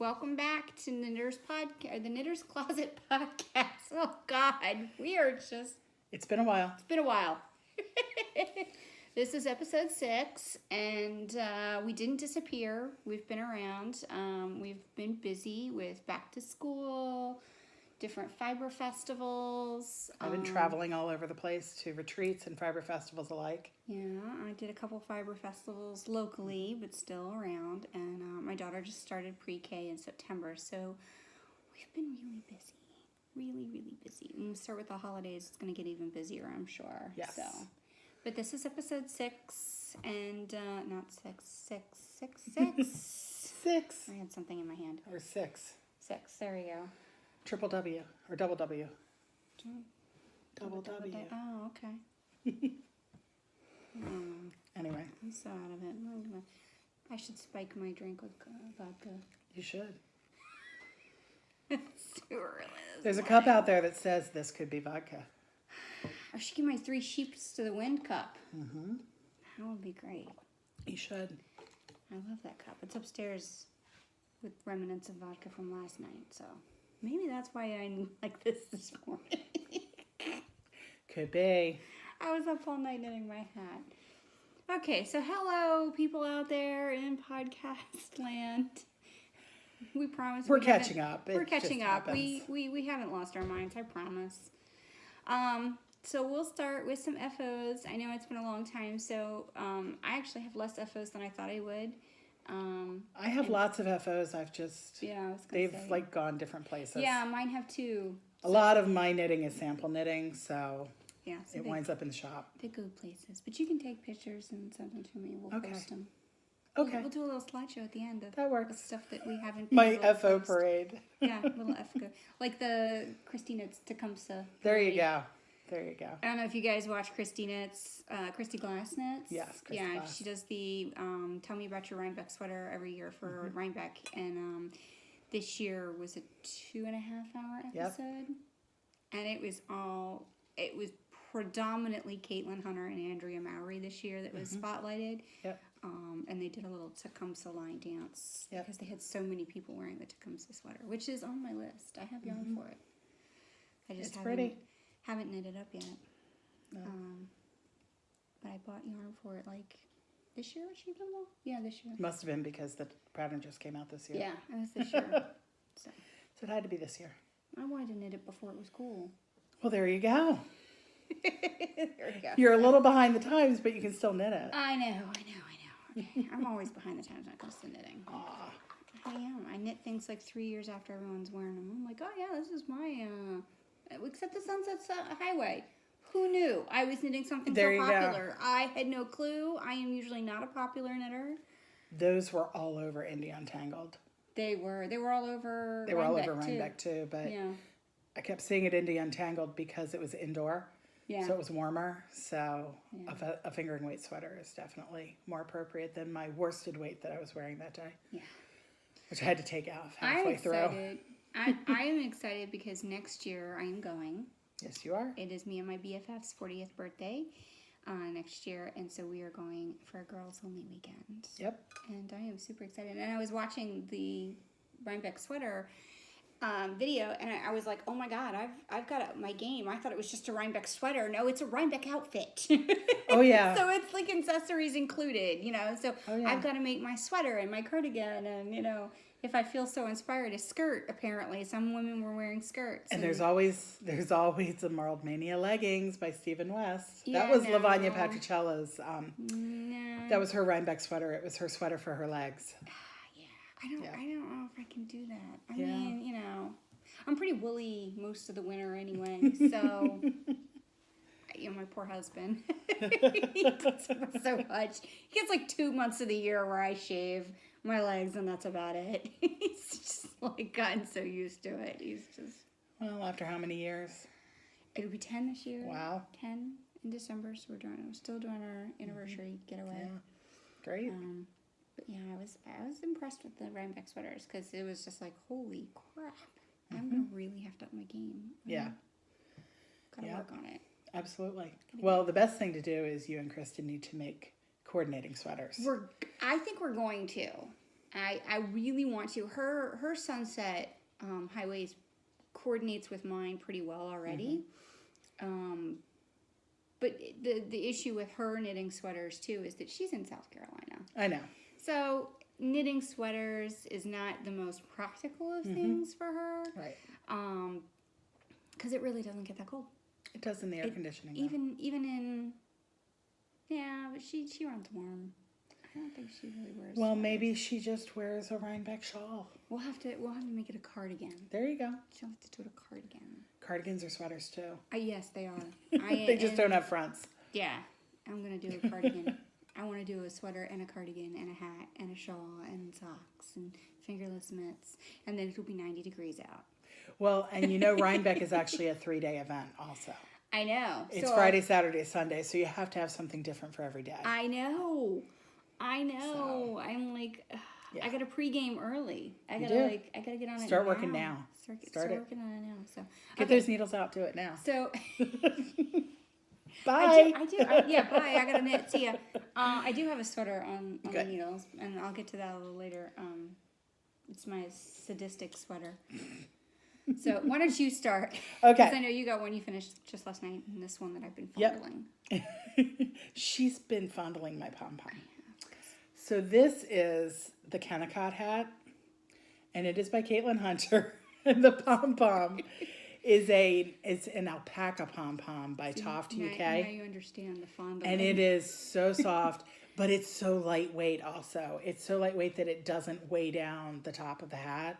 welcome back to the Knitter's Closet podcast. Oh God, we are just... It's been a while. It's been a while. This is episode 6, and we didn't disappear. We've been around. We've been busy with back to school, different fiber festivals. I've been traveling all over the place to retreats and fiber festivals alike. Yeah, I did a couple fiber festivals locally, but still around. And my daughter just started pre-K in September, so we've been really busy. Really busy. When we start with the holidays, it's going to get even busier, I'm sure. Yes. So, but this is episode 6, and not 6. 6. I had something in my hand. Or 6. 6, there we go. Triple W or double W. Double W. Oh, okay. Anyway. I'm so out of it. I should spike my drink with vodka. You should. It's too early. There's a cup out there that says this could be vodka. I should give my 3 sheeps to the wind cup. Mm-hmm. That would be great. You should. I love that cup. It's upstairs with remnants of vodka from last night, so maybe that's why I'm like this morning. Could be. I was up all night knitting my hat. Okay, so hello, people out there in podcast land. We promise we're catching up. We're catching up. We haven't lost our minds, I promise. So we'll start with some FOs. I know it's been a long time, so I actually have less FOs than I thought I would. I have lots of FOs. They've say. like gone different places. Yeah, mine have too. A lot of my knitting is sample knitting, so yeah, it winds up in the shop. They go places, but you can take pictures and send them to me. We'll post them. Okay. We'll do a little slideshow at the end of that works. Stuff that we haven't. My FO parade. Yeah, little FO, like the Christina's Tecumseh. There you go. There you go. I don't know if you guys watch Christy Knits, Christy Glass Knits. Yes, Christy Glass. She does the Tell Me About Your Rhinebeck sweater every year for Rhinebeck, and this year was a 2.5-hour episode, and it was predominantly Caitlin Hunter and Andrea Mowry this year that was spotlighted. Yep. And they did a little Tecumseh line dance because they had so many people wearing the Tecumseh sweater, which is on my list. I have yarn for it. It's pretty. Haven't knitted up yet. No. But I bought yarn for it like this year. Yeah, this year. Must have been because the pattern just came out this year. Yeah, it was this year. So it had to be this year. I wanted to knit it before it was cool. Well, there you go. There you go. You're a little behind the times, but you can still knit it. I know. Okay. I'm always behind the times when it comes to knitting. Aww. I am. I knit things like 3 years after everyone's wearing them. I'm like, oh yeah, this is my, except the Sunset Highway. Who knew? I was knitting something so popular. I had no clue. I am usually not a popular knitter. Those were all over Indie Untangled. They were all over They were all over Rhinebeck too, but I kept seeing it Indie Untangled because it was indoor. Yeah. So it was warmer. So a fingering weight sweater is definitely more appropriate than my worsted weight that I was wearing that day. Yeah. Which I had to take off halfway through. I am excited because next year I am going. Yes, you are. It is me and my BFF's 40th birthday next year, and so we are going for a girls only weekend. Yep. And I am super excited. And I was watching the Rhinebeck sweater video, and I was like, oh my God, I've got my game. I thought it was just a Rhinebeck sweater. No, it's a Rhinebeck outfit. Oh yeah. So it's like accessories included, So I've got to make my sweater and my cardigan, and if I feel so inspired, a skirt. Apparently, some women were wearing skirts. And there's always the Marled Mania leggings by Stephen West. Yeah, that was Lavagna Patricella's. That was her Rhinebeck sweater. It was her sweater for her legs. I don't know if I can do that. I mean, I'm pretty woolly most of the winter anyway, so, my poor husband, he puts up with so much. He gets like 2 months of the year where I shave my legs, and that's about it. He's just like gotten so used to it. He's just... Well, after how many years? It'll be 10 this year. Wow. 10 in December, so we're still doing our anniversary getaway. Yeah. Great. But yeah, I was impressed with the Rhinebeck sweaters because it was just like, holy crap! I'm gonna really have to up my game. Gotta work on it. Absolutely. Well, the best thing to do is you and Kristen need to make coordinating sweaters. I think we're going to. I really want to. Her Sunset Highways coordinates with mine pretty well already. But the issue with her knitting sweaters too is that she's in South Carolina. I know. So knitting sweaters is not the most practical of things for her. Right. Because it really doesn't get that cold. It does in the air conditioning. Even in, but she runs warm. I don't think she really wears. Well, maybe she just wears a Rhinebeck shawl. We'll have to make it a cardigan. There you go. She'll have to do it a cardigan. Cardigans are sweaters too. Yes, they are. They just don't have fronts. Yeah, I'm gonna do a cardigan. I want to do a sweater and a cardigan and a hat and a shawl and socks and fingerless mitts, and then it'll be 90 degrees out. Well, and you know Rhinebeck is actually a 3-day event also. I know. It's Friday, Saturday, Sunday, so you have to have something different for every day. I know. So, I'm like, I got to pregame early. I gotta get on it. Start working now. Start working on it now. So get those needles out. Do it now. So bye. I do. Bye. I gotta knit. See ya. I do have a sweater on the needles, and I'll get to that a little later. It's my sadistic sweater. So why don't you start? Okay. Because I know you got one you finished just last night, and this one that I've been fondling. Yep. She's been fondling my pom-pom. So this is the Kennecott hat, and it is by Caitlin Hunter. And the pom-pom is an alpaca pom-pom by Toft UK. Now you understand the fondling. And it is so soft, but it's so lightweight also. It's so lightweight that it doesn't weigh down the top of the hat.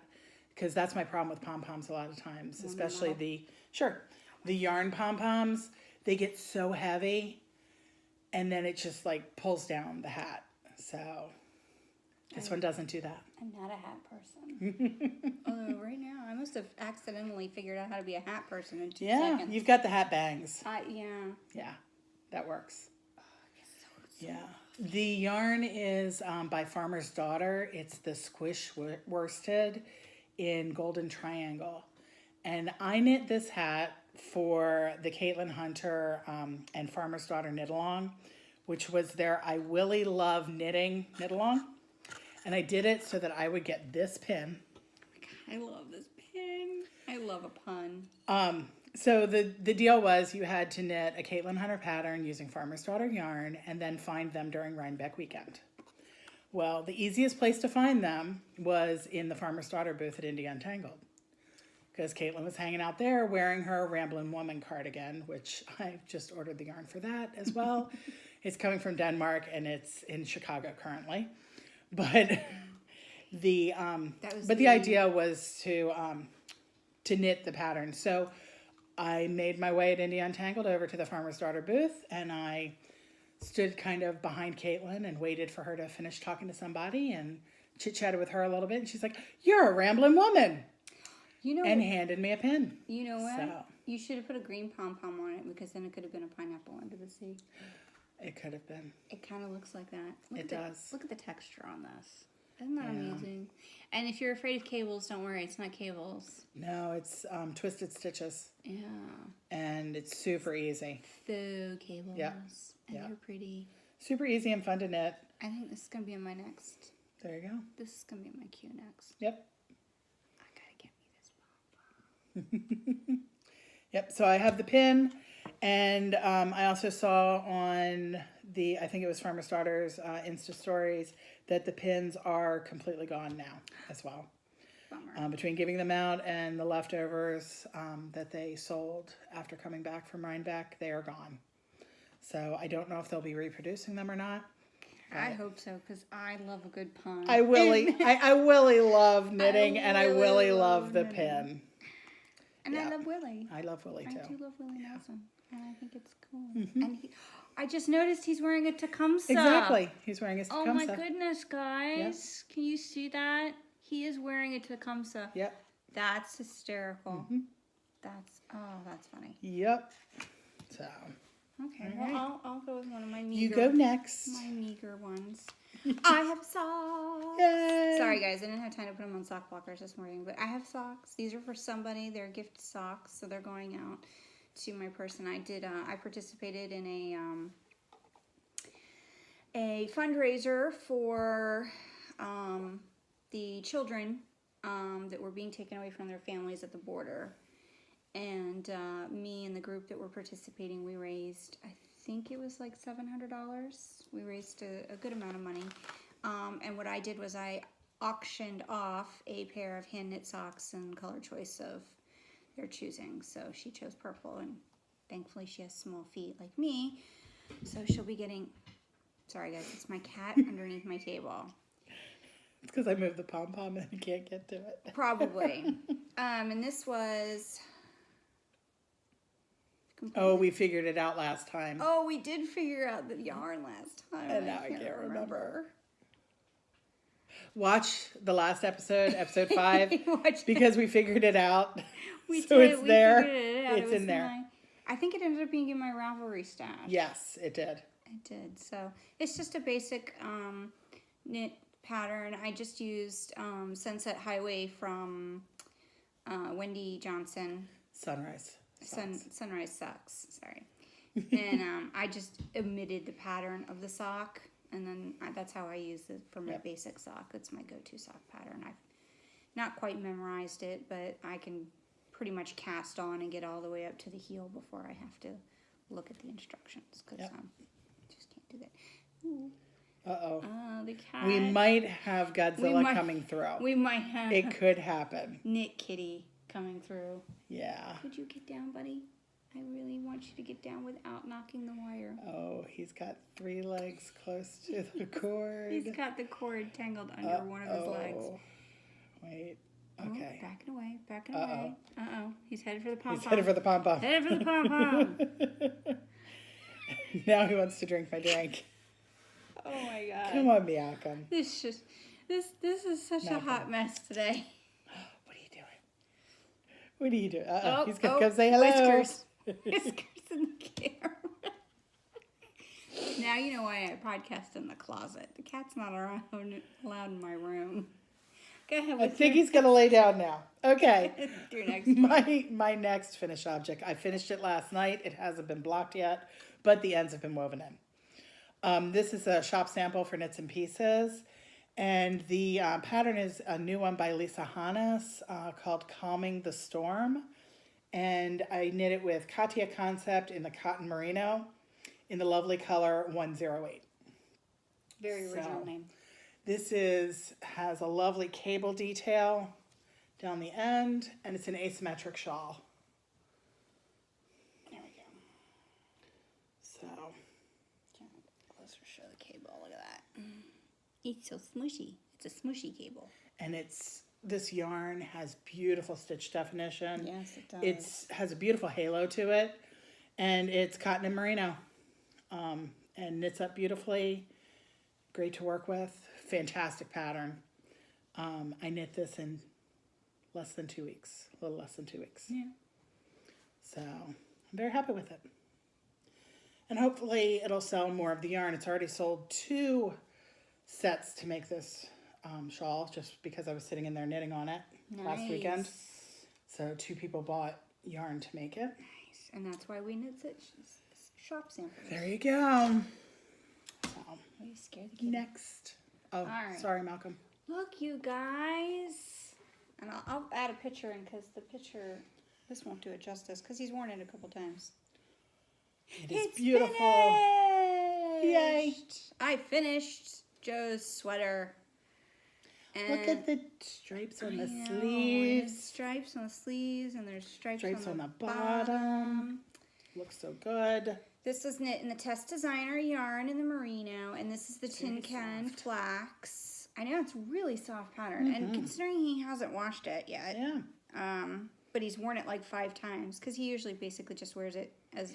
Because that's my problem with pom-poms a lot of times, especially the yarn pom-poms. They get so heavy, and then it just like pulls down the hat. So this one doesn't do that. I'm not a hat person. Although right now I must have accidentally figured out how to be a hat person in 2 seconds. Yeah, you've got the hat bangs. Yeah, that works. Oh, so yeah. The yarn is by Farmer's Daughter. It's the Squish worsted in Golden Triangle. And I knit this hat for the Caitlin Hunter and Farmer's Daughter knit-along, which was their I Willy Love knitting knit-along. And I did it so that I would get this pin. I love this pin. I love a pun. So the deal was you had to knit a Caitlin Hunter pattern using Farmer's Daughter yarn and then find them during Rhinebeck weekend. Well, the easiest place to find them was in the Farmer's Daughter booth at Indie Untangled. Because Caitlin was hanging out there wearing her Ramblin' Woman cardigan, which I just ordered the yarn for that as well. It's coming from Denmark and it's in Chicago currently. But the idea was to knit the pattern. So I made my way at Indie Untangled over to the Farmer's Daughter booth, and I stood kind of behind Caitlin and waited for her to finish talking to somebody and chit-chatted with her a little bit. And she's like, "You're a Ramblin' Woman." And handed me a pin. You know what? So, you should have put a green pom-pom on it, because then it could have been a pineapple under the sea. it could have been. It kind of looks like that. It does. Look at the texture on this. Isn't that amazing? And if you're afraid of cables, don't worry. It's not cables. No, it's twisted stitches. Yeah. And it's super easy. Faux cables. Yeah. And they're pretty. Super easy and fun to knit. I think this is going to be on my next. There you go. This is going to be on my queue next. Yep. I got to get me this pom-pom. Yep, so I have the pin, and I also saw on I think it was Farmer's Daughter's Insta stories, that the pins are completely gone now as well. Bummer. Between giving them out and the leftovers that they sold after coming back from Rhinebeck, they are gone. So I don't know if they'll be reproducing them or not. I hope so, because I love a good pun. I really love knitting, and I really love the pin. And I love Willie. I love Willie too. I do love Willie Nelson, and I think it's cool. And I just noticed he's wearing a Tecumseh. Exactly, he's wearing a Tecumseh. Oh my goodness, guys! Can you see that? He is wearing a Tecumseh. Yep. That's hysterical. That's funny. Yep. So. Okay. Well, I'll go with one of my meager. You go next. My meager ones. I have socks. Yay. Sorry, guys. I didn't have time to put them on sock blockers this morning, but I have socks. These are for somebody. They're gift socks, so they're going out to my person. I participated in a fundraiser for the children that were being taken away from their families at the border. And me and the group that were participating, we raised, I think it was like $700. We raised a good amount of money. And what I did was I auctioned off a pair of hand knit socks and color choice of their choosing. So she chose purple, and thankfully she has small feet like me. So she'll be getting, sorry guys, it's my cat underneath my table. It's because I moved the pom-pom and you can't get to it. Probably. And this was... Oh, we figured it out last time. Oh, we did figure out the yarn last time. And now I can't remember. Watch the last episode, episode 5, because we figured it out. We so did. it's we there. It out. It's in there. I think it ended up being in my Ravelry stash. Yes, it did. It did. So it's just a basic knit pattern. I just used Sunset Highway from Wendy Johnson. Sunrise Socks, sorry. And I just omitted the pattern of the sock, and then that's how I use it for my basic sock. It's my go-to sock pattern. I've not quite memorized it, but I can pretty much cast on and get all the way up to the heel before I have to look at the instructions, because I just can't do that. Ooh. Uh-oh. The cat. We might have Godzilla coming through. We might have. It could happen. Knit Kitty coming through. Yeah. Could you get down, buddy? I really want you to get down without knocking the wire. Oh, he's got 3 legs close to the cord. He's got the cord tangled under one of his legs. Wait. Okay. Oh, backing away. Uh-oh. He's headed for the pom-pom. He's headed for the pom-pom. Headed for the pom-pom. Now he wants to drink my drink. Oh my God. Come on, Miakum. This is such a hot mess today. What are you doing? Uh-oh. He's going to come say hello. Whiskers in the camera. Now you know why I podcast in the closet. The cat's not allowed in my room. Go ahead. I think he's going to lay down now. Okay. Your next my next finished object. I finished it last night. It hasn't been blocked yet, but the ends have been woven in. This is a shop sample for Knits and Pieces. And the pattern is a new one by Lisa Hannes called Calming the Storm. And I knit it with Katia Concept in the Cotton-Merino in the lovely color 108. Very original name. This has a lovely cable detail down the end, and it's an asymmetric shawl. There we go. So, closer, show the cable. Look at that. It's so smushy. It's a smushy cable. And this yarn has beautiful stitch definition. Yes, it does. It has a beautiful halo to it, and it's cotton and merino, and knits up beautifully. Great to work with. Fantastic pattern. I knit this in less than 2 weeks, a little less than 2 weeks. Yeah. So I'm very happy with it. And hopefully it'll sell more of the yarn. It's already sold 2 sets to make this shawl, just because I was sitting in there knitting on it last weekend. So 2 people bought yarn to make it. Nice. And that's why we knit such shop samples. There you go. So, you scared the kid. Next. Oh, right. Sorry, Malcolm. Look, you guys. And I'll add a picture in, because the picture, this won't do it justice, because he's worn it a couple times. It's beautiful. Finished. Yay. I finished Joe's sweater. And look at the stripes on the there's sleeves. Stripes on the sleeves, and there's stripes on the bottom. Looks so good. This was knit in the Tess Designer yarn in the merino, and this is the tin can flax. I know, it's a really soft pattern, and considering he hasn't washed it yet, but he's worn it like 5 times, because he usually basically just wears it as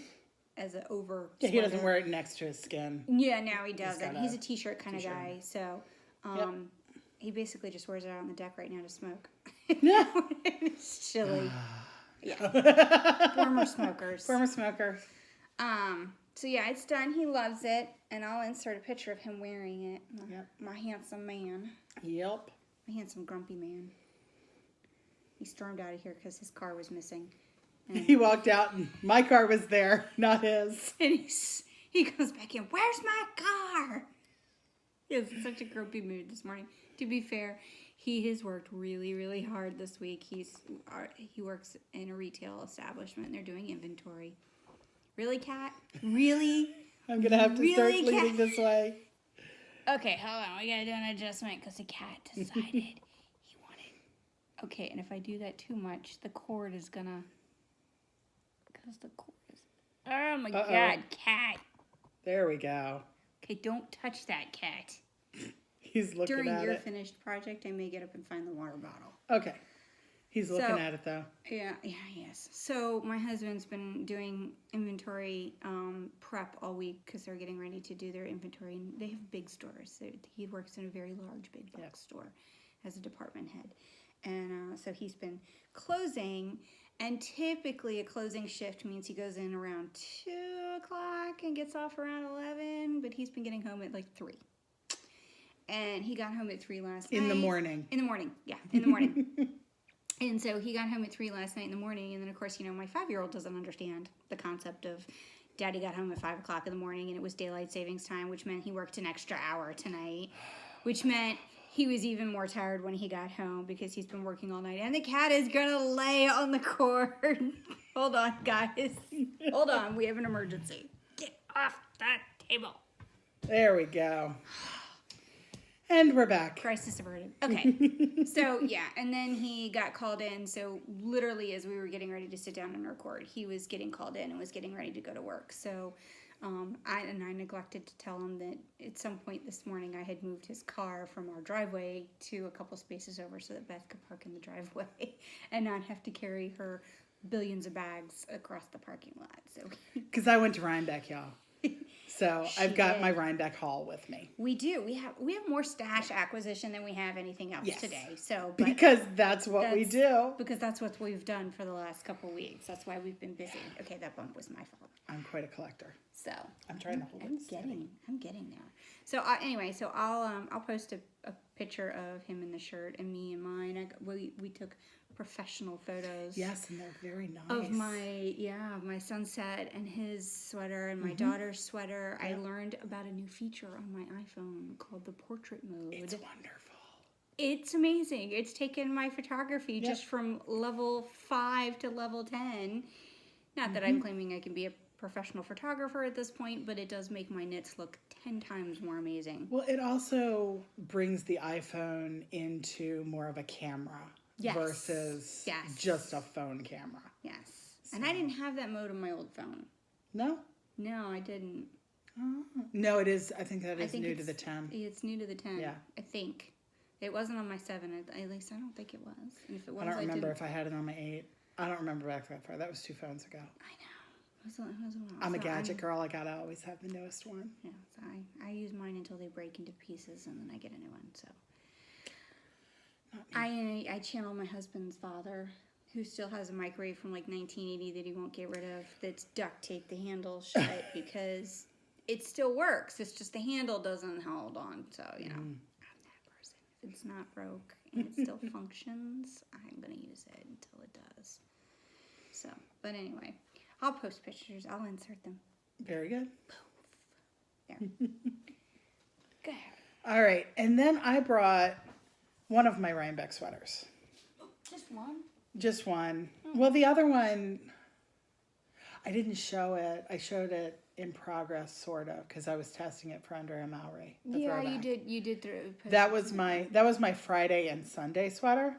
an over. Yeah, he doesn't wear it next to his skin. Yeah, now he doesn't. He's a t-shirt kind of guy, so he basically just wears it out on the deck right now to smoke. It's chilly. Yeah. Former smokers. So yeah, it's done. He loves it, and I'll insert a picture of him wearing it. My handsome man. Yep. My handsome grumpy man. He stormed out of here because his car was missing. He walked out, and my car was there, not his. And he goes back in. Where's my car? He was in such a grumpy mood this morning. To be fair, He has worked really, really hard this week. He works in a retail establishment, and they're doing inventory. Really, Kat? Really? I'm going to have to really, start leading this way. Okay, hold on. We got to do an adjustment because the cat decided he wanted... Okay, and if I do that too much, the cord is going to... Because the cord is... Oh, my God, cat. There we go. Okay, don't touch that, cat. He's looking at it. During your finished project, I may get up and find the water bottle. Okay. He's looking at it, though. Yeah, yes. So my husband's been doing inventory prep all week because they're getting ready to do their inventory. And they have big stores. So he works in a very large big box store as a department head. And so he's been closing. And typically a closing shift means he goes in around 2 o'clock and gets off around 11. But he's been getting home at like 3. And he got home at 3 last night. In the morning. In the morning, yeah, in the morning. And so he got home at 3 last night in the morning. And then, of course, my 5-year-old doesn't understand the concept of Daddy got home at 5 o'clock in the morning and it was daylight savings time, which meant he worked an extra hour tonight, which meant he was even more tired when he got home because he's been working all night. And the cat is going to lay on the cord. Hold on, guys. Hold on. We have an emergency. Get off that table. There we go. And we're back. Crisis averted. Okay. So, yeah. And then he got called in. So, literally, as we were getting ready to sit down and record, he was getting called in and was getting ready to go to work. So, I neglected to tell him that at some point this morning I had moved his car from our driveway to a couple spaces over so that Beth could park in the driveway and not have to carry her billions of bags across the parking lot. So, because I went to Rhinebeck, y'all. So I've got my Rhinebeck haul with me. We do. We have more stash acquisition than we have anything else today. So because that's what we do. Because that's what we've done for the last couple of weeks. That's why we've been busy. Okay, that bump was my fault. I'm quite a collector. So I'm trying to hold it. I'm getting there. So anyway, so I'll post a picture of him in the shirt and me in mine. We took professional photos. Yes, and they're very nice. Of my sunset and his sweater and my daughter's sweater. Yep. I learned about a new feature on my iPhone called the portrait mode. It's wonderful. It's amazing. It's taken my photography just from level 5 to level 10. Not that I'm claiming I can be a professional photographer at this point, but it does make my knits look 10 times more amazing. Well, it also brings the iPhone into more of a camera. Yes. Versus just a phone camera. Yes. So. And I didn't have that mode on my old phone. No? No, I didn't. No, it is. I think that is new to the 10. It's new to the 10. Yeah. I think. It wasn't on my 7. At least I don't think it was. And if it was, I don't remember if I had it on my 8. I don't remember back that far. That was 2 phones ago. I know. It was a while. I'm a gadget girl. I gotta always have the newest one. Yeah. So I use mine until they break into pieces and then I get a new one. So. I channel my husband's father, who still has a microwave from like 1980 that he won't get rid of, that's duct taped the handle shut because it still works. It's just the handle doesn't hold on. So, I'm that person. If it's not broke and it still functions, I'm going to use it until it does. So, but anyway, I'll post pictures. I'll insert them. Very good. There. Go ahead. All right. And then I brought one of my Rhinebeck sweaters. Just one? Just one. Well, the other one, I didn't show it. I showed it in progress, sort of, because I was testing it for Andrea Mowry. Yeah, throwback. You did through. That was my Friday and Sunday sweater.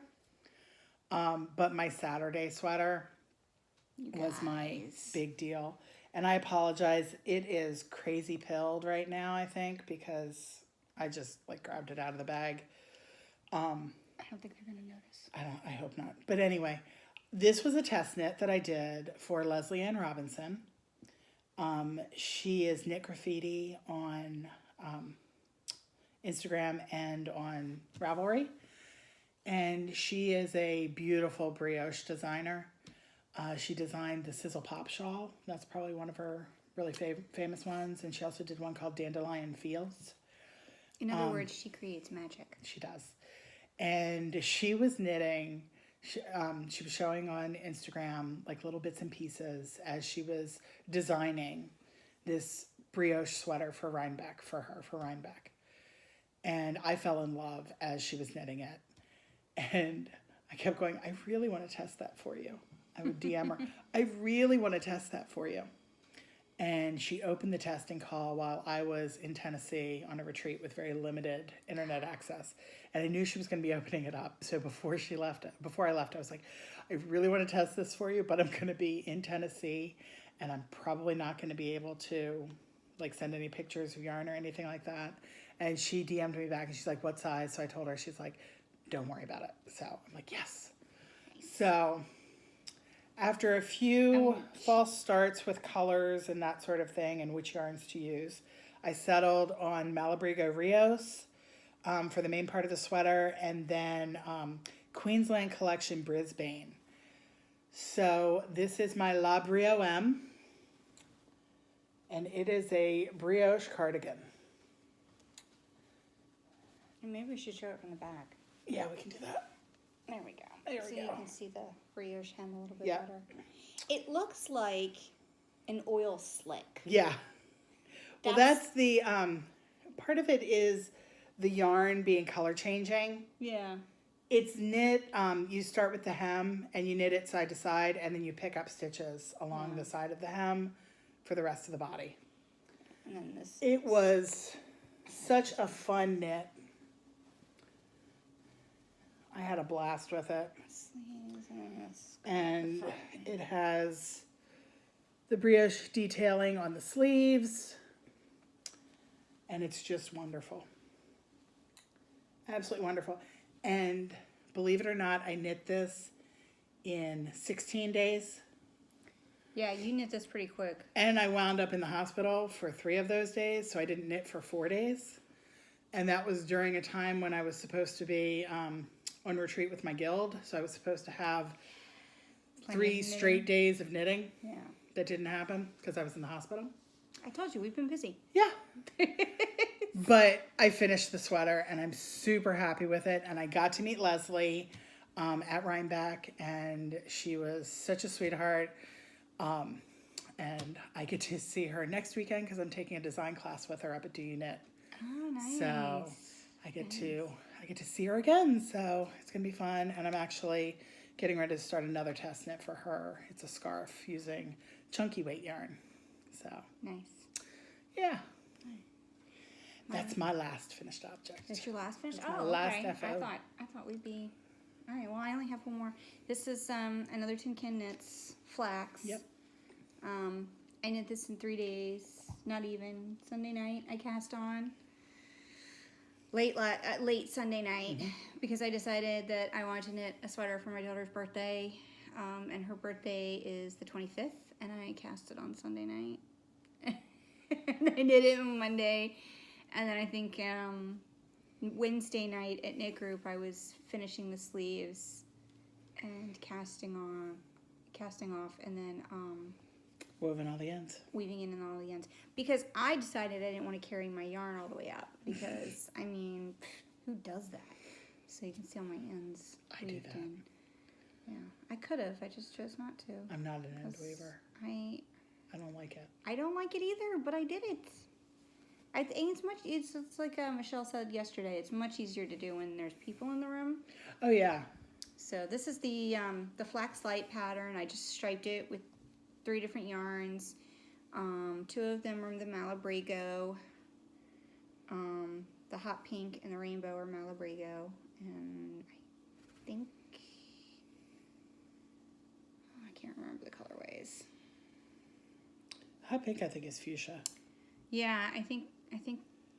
But my Saturday sweater was my big deal. And I apologize. It is crazy pilled right now, I think, because I just grabbed it out of the bag. I don't think they're going to notice. I hope not. But anyway, this was a test knit that I did for Leslie Ann Robinson. She is Knit Graffiti on Instagram and on Ravelry. And she is a beautiful brioche designer. She designed the Sizzle Pop Shawl. That's probably one of her really famous ones. And she also did one called Dandelion Fields. In other words, she creates magic. She does. And she was knitting, she was showing on Instagram little bits and pieces as she was designing this brioche sweater for Rhinebeck, for Rhinebeck. And I fell in love as she was knitting it. And I kept going, I really want to test that for you. I would DM her, I really want to test that for you. And she opened the testing call while I was in Tennessee on a retreat with very limited internet access. And I knew she was going to be opening it up. So before I left, I was like, I really want to test this for you, but I'm going to be in Tennessee and I'm probably not going to be able to like send any pictures of yarn or anything like that. And she DM'd me back and she's like, what size? So I told her, she's like, don't worry about it. So I'm like, yes. So after a few false starts with colors and that sort of thing and which yarns to use, I settled on Malabrigo Rios for the main part of the sweater, and then Queensland Collection Brisbane. So this is my La Briohème, and it is a brioche cardigan. And maybe we should show it from the back. Yeah, we can do that. There we go. There we go. So you can see the brioche hem a little bit better. It looks like an oil slick. Yeah. Well, that's the, part of it is the yarn being color changing. Yeah. It's knit, you start with the hem and you knit it side to side and then you pick up stitches along the side of the hem for the rest of the body. And then this. It was such a fun knit. I had a blast with it. Sleeves and it has the brioche detailing on the sleeves. And it's just wonderful. Absolutely wonderful. And believe it or not, I knit this in 16 days. Yeah, you knit this pretty quick. And I wound up in the hospital for 3 of those days, so I didn't knit for 4 days. And that was during a time when I was supposed to be on retreat with my guild. So I was supposed to have 3 straight days of knitting. Yeah. That didn't happen because I was in the hospital. I told you, we've been busy. Yeah. But I finished the sweater and I'm super happy with it. And I got to meet Leslie at Rhinebeck, and she was such a sweetheart. And I get to see her next weekend because I'm taking a design class with her up at Do You Knit. Oh, nice. So I get to see her again. So it's gonna be fun. And I'm actually getting ready to start another test knit for her. It's a scarf using chunky weight yarn. So nice. Yeah. That's my last finished object. That's your last finished? That's my last okay. FO. I thought we'd be. All right. Well, I only have one more. This is another Tin Can Knits Flax. Yep. I knit this in 3 days. Not even. Sunday night I cast on. Late Sunday night, because I decided that I wanted to knit a sweater for my daughter's birthday, and her birthday is the 25th, and I cast it on Sunday night. And I knit it on Monday, and then I think Wednesday night at knit group I was finishing the sleeves and casting off, and then woven all the ends. Weaving in all the ends. Because I decided I didn't want to carry my yarn all the way up. Because, I mean, who does that? So you can see all my ends. I do that. In. Yeah. I could have. I just chose not to. I'm not an end weaver. I don't like it. I don't like it either, but I did it. I think it's like Michelle said yesterday, it's much easier to do when there's people in the room. Oh, yeah. So this is the Flax Light pattern. I just striped it with 3 different yarns. 2 of them are the Malabrigo. The hot pink and the rainbow are Malabrigo. And I think, I can't remember the colorways. Hot pink, I think, is fuchsia. Yeah, I think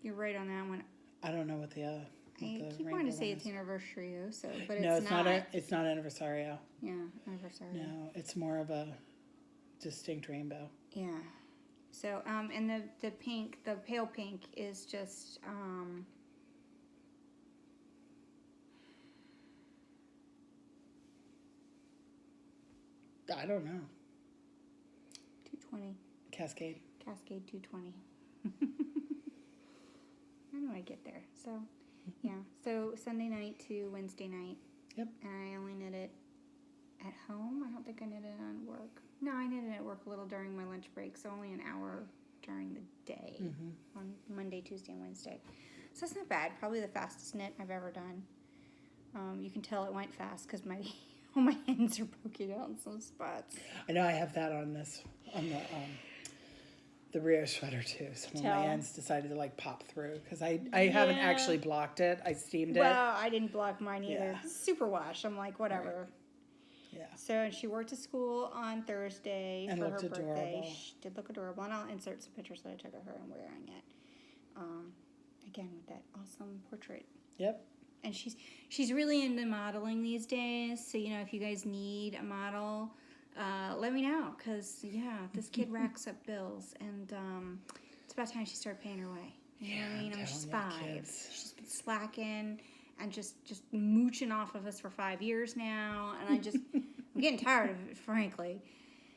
you're right on that one. I don't know what the I keep wanting to say it's Anniversario, but no, it's not. It's not Anniversario. Yeah, Anniversario. No, it's more of a distinct rainbow. Yeah. So, and the pink, the pale pink is just, I don't know. 220. Cascade. Cascade 220. I know I get there. So, yeah. So Sunday night to Wednesday night. Yep. And I only knit it at home. I don't think I knit it on work. No, I knit it at work a little during my lunch break, so only an hour during the day on Monday, Tuesday, and Wednesday. So it's not bad. Probably the fastest knit I've ever done. You can tell it went fast because all my ends are poking out in some spots. I know I have that on the Rios sweater too. Some of my ends decided to like pop through because I haven't actually blocked it. I steamed it. Well, I didn't block mine either. Superwash. I'm like, whatever. Right. Yeah. So she worked to school on Thursday and for her birthday. Adorable. She did look adorable, and I'll insert some pictures that I took of her and wearing it. Again with that awesome portrait. Yep. And she's really into modeling these days. So if you guys need a model, let me know, because this kid racks up bills, and it's about time she started paying her way. You know what I mean? She's 5. Kids. She's been slacking and just mooching off of us for 5 years now, and I'm getting tired of it, frankly.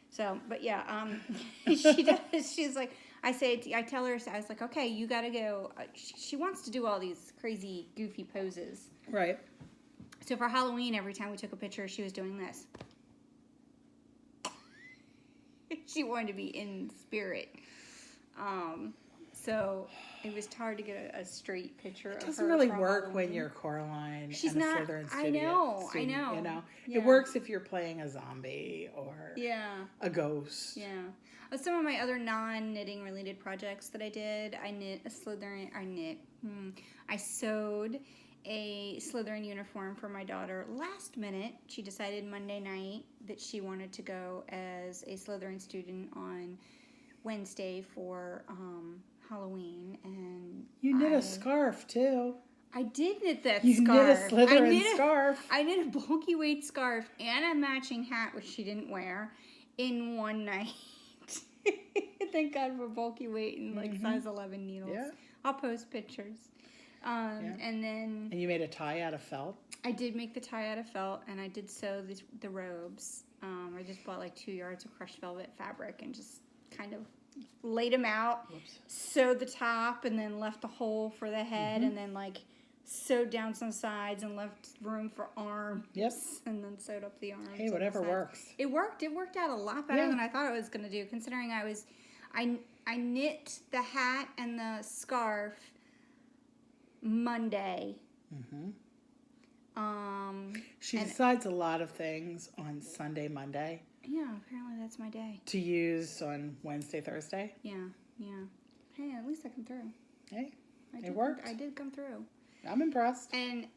So, but she does. She's like, I tell her, I was like, okay, you got to go. She wants to do all these crazy, goofy poses. Right. So for Halloween, every time we took a picture, she was doing this. She wanted to be in spirit. So it was hard to get a straight picture of her. It doesn't really work Halloween. When you're Coraline. She's and not. A Slytherin I know. student, I know. It works if you're playing a zombie or a ghost. Yeah. Some of my other non-knitting related projects that I did, I knit a Slytherin. I sewed a Slytherin uniform for my daughter last minute. She decided Monday night that she wanted to go as a Slytherin student on Wednesday for Halloween, and you knit a scarf too. I did knit that you scarf. You knit a Slytherin scarf. I knit a bulky weight scarf and a matching hat, which she didn't wear, in one night. Thank God for bulky weight and size 11 needles. Yeah. I'll post pictures. And then... And you made a tie out of felt? I did make the tie out of felt, and I did sew the robes. I just bought like 2 yards of crushed velvet fabric and just kind of laid them out, sewed the top, and then left a hole for the head, and then like sewed down some sides and left room for arms. Yep. And then sewed up the arms. Hey, whatever works. It worked. It worked out a lot better than I thought it was going to do, considering I knit the hat and the scarf Monday. She decides a lot of things on Sunday, Monday. Yeah, apparently that's my day. To use on Wednesday, Thursday. Yeah. Hey, at least I come through. Hey, it worked. I did come through. I'm impressed. And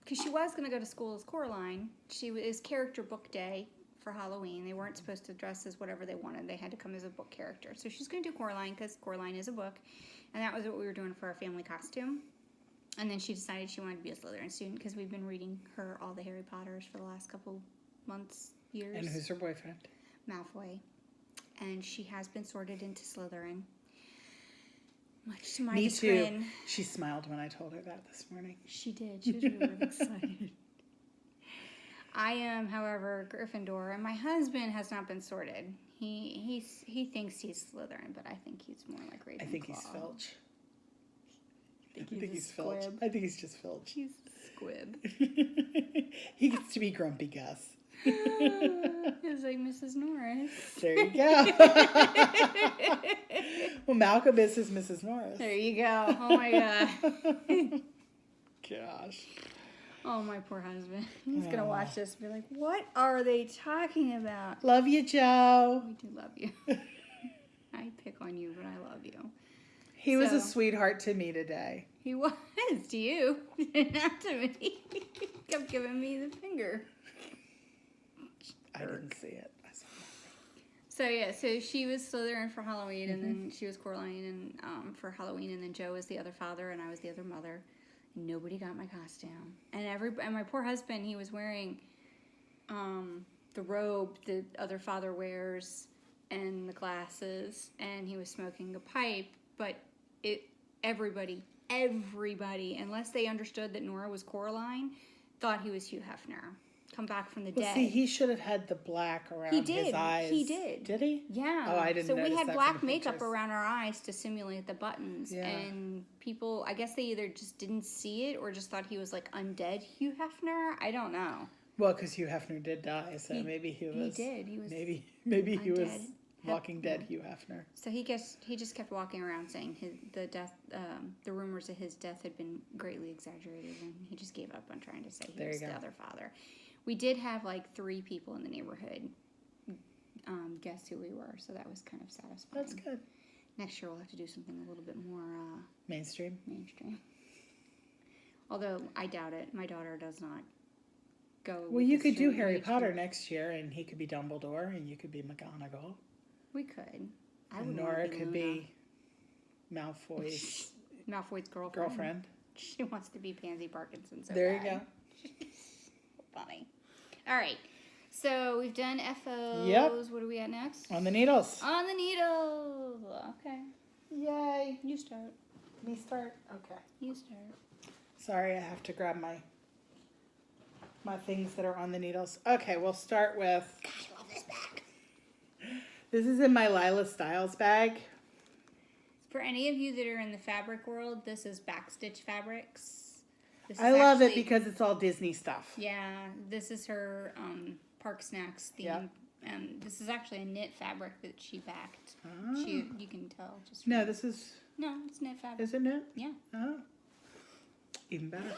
because she was going to go to school as Coraline, it was character book day for Halloween. They weren't supposed to dress as whatever they wanted. They had to come as a book character. So she's going to do Coraline because Coraline is a book. And that was what we were doing for our family costume. And then she decided she wanted to be a Slytherin student because we've been reading her all the Harry Potters for the last couple months, years. And who's her boyfriend? Malfoy. And she has been sorted into Slytherin. Much to my Me chagrin. too. She smiled when I told her that this morning. She did. She was really excited. I am, however, Gryffindor, and my husband has not been sorted. He thinks he's Slytherin, but I think he's more like Ravenclaw. I think he's Filch. I think he's Filch. I think he's just Filch. He's a squib. He gets to be Grumpy Gus. It's like Mrs. Norris. There you go. Well, Malcolm is his Mrs. Norris. There you go. Oh my God. Gosh. Oh, my poor husband. He's going to watch this and be like, what are they talking about? Love you, Joe. We do love you. I pick on you, but I love you. He was a sweetheart to me today. He was to you, not to me. He kept giving me the finger. I didn't see it. I saw nothing. So she was Slytherin for Halloween, and then she was Coraline and for Halloween, and then Joe was the other father, and I was the other mother. Nobody got my costume, and my poor husband, he was wearing the robe the other father wears and the glasses, and he was smoking a pipe, but everybody, unless they understood that Nora was Coraline, thought he was Hugh Hefner. Come back from the dead. See, he should have had the black around his eyes. He did. Did he? Yeah. Oh, I didn't So notice we had that black from the makeup pictures. around our eyes to simulate the buttons. Yeah. And people, I guess they either just didn't see it or just thought he was like undead Hugh Hefner. I don't know. Well, because Hugh Hefner did die, so maybe he was. He did. He was. Maybe he was Walking Dead Hugh Hefner. So he just kept walking around saying the rumors of his death had been greatly exaggerated, and he just gave up on trying to say he was the other father. We did have like 3 people in the neighborhood guess who we were, so that was kind of satisfying. That's good. Next year we'll have to do something a little bit more mainstream. Although I doubt it. My daughter does not go. Well, you could do Harry Potter next year, and he could be Dumbledore, and you could be McGonagall. We could. And Nora could be Malfoy's girlfriend. She wants to be Pansy Parkinson. So there you go. Funny. All right. So we've done FOs. Yep. What are we at next? On the needles. On the needles. Okay. Yay. You start. Me start? Okay. You start. Sorry, I have to grab my things that are on the needles. Okay, we'll start with... God, I love this bag. This is in my Lila Styles bag. For any of you that are in the fabric world, this is Backstitch Fabrics. I love it because it's all Disney stuff. Yeah, this is her Park Snacks theme. Yep. And this is actually a knit fabric that she backed. Oh. You can tell. No, this is... No, it's knit fabric. Is it knit? Yeah. Oh. Even better.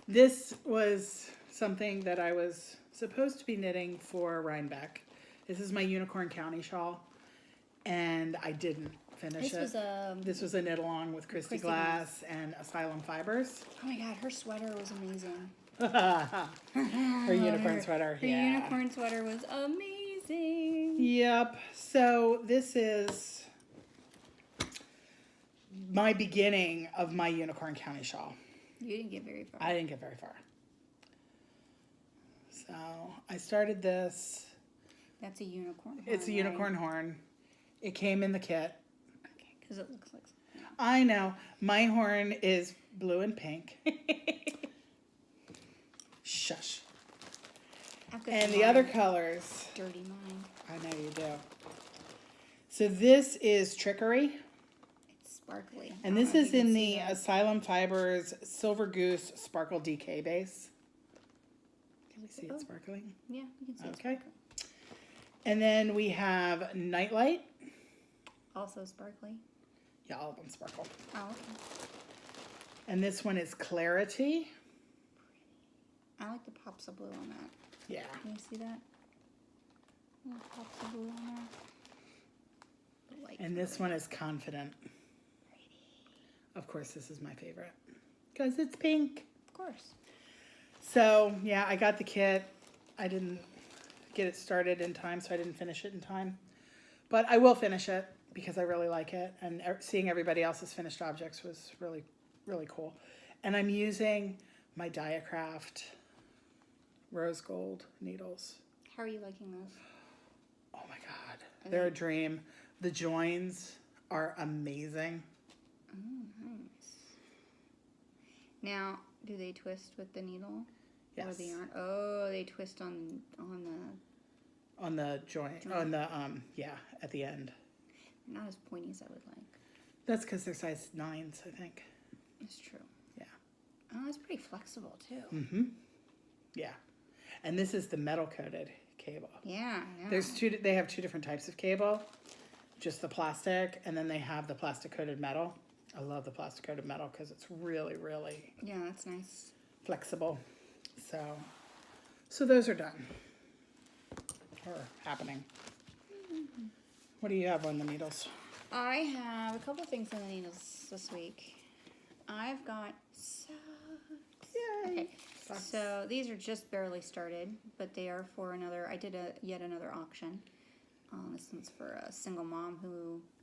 This was something that I was supposed to be knitting for Rhinebeck. This is my Unicorn County shawl, and I didn't finish it. This was a knit along with Christy Glass and Asylum Fibers. Oh my God, her sweater was amazing. Her unicorn sweater. Her unicorn sweater was amazing. Yep. So this is my beginning of my Unicorn County shawl. You didn't get very far. I didn't get very far. So I started this. That's a unicorn horn. It's a unicorn horn. It came in the kit. Okay, because it looks like something. I know. My horn is blue and pink. Shush. And the other colors. Dirty mind. I know you do. So this is Trickery. It's sparkly. And this is in the Asylum Fibers Silver Goose Sparkle DK base. Can we see it sparkling? Yeah, you can see it sparkling. And then we have Nightlight. Also sparkly. Yeah, all of them sparkle. Oh, okay. And this one is Clarity. I like the pops of blue on that. Yeah. Can you see that? Little pops of blue on there. And this one is Confident. Pretty. Of course, this is my favorite. Because it's pink. Of course. So, yeah, I got the kit. I didn't get it started in time, so I didn't finish it in time. But I will finish it because I really like it. And seeing everybody else's finished objects was really, really cool. And I'm using my Diacraft rose gold needles. How are you liking those? Oh my God. They're a dream. The joins are amazing. Oh, nice. Now, do they twist with the needle? Yes. Or the yarn? Oh, they twist on the joint. On the, at the end. Not as pointy as I would like. That's because they're size 9s, I think. It's true. Yeah. Oh, it's pretty flexible, too. Mm-hmm. Yeah. And this is the metal-coated cable. Yeah. They have 2 different types of cable. Just the plastic, and then they have the plastic-coated metal. I love the plastic-coated metal because it's really, really... Yeah, that's nice. Flexible. So those are done. Or happening. Mm-hmm. What do you have on the needles? I have a couple things on the needles this week. I've got socks. Yay! Okay. So these are just barely started, but they are for I did yet another auction. This one's for a single mom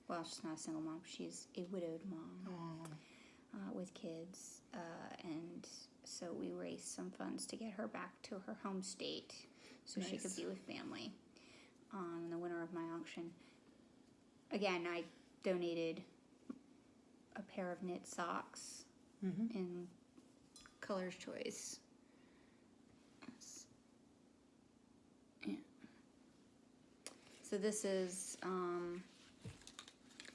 well, she's not a single mom, she's a widowed mom with kids. And so we raised some funds to get her back to her home state so she could be with family in the winter of my auction. Again, I donated a pair of knit socks in Color's Choice. Yeah. So this is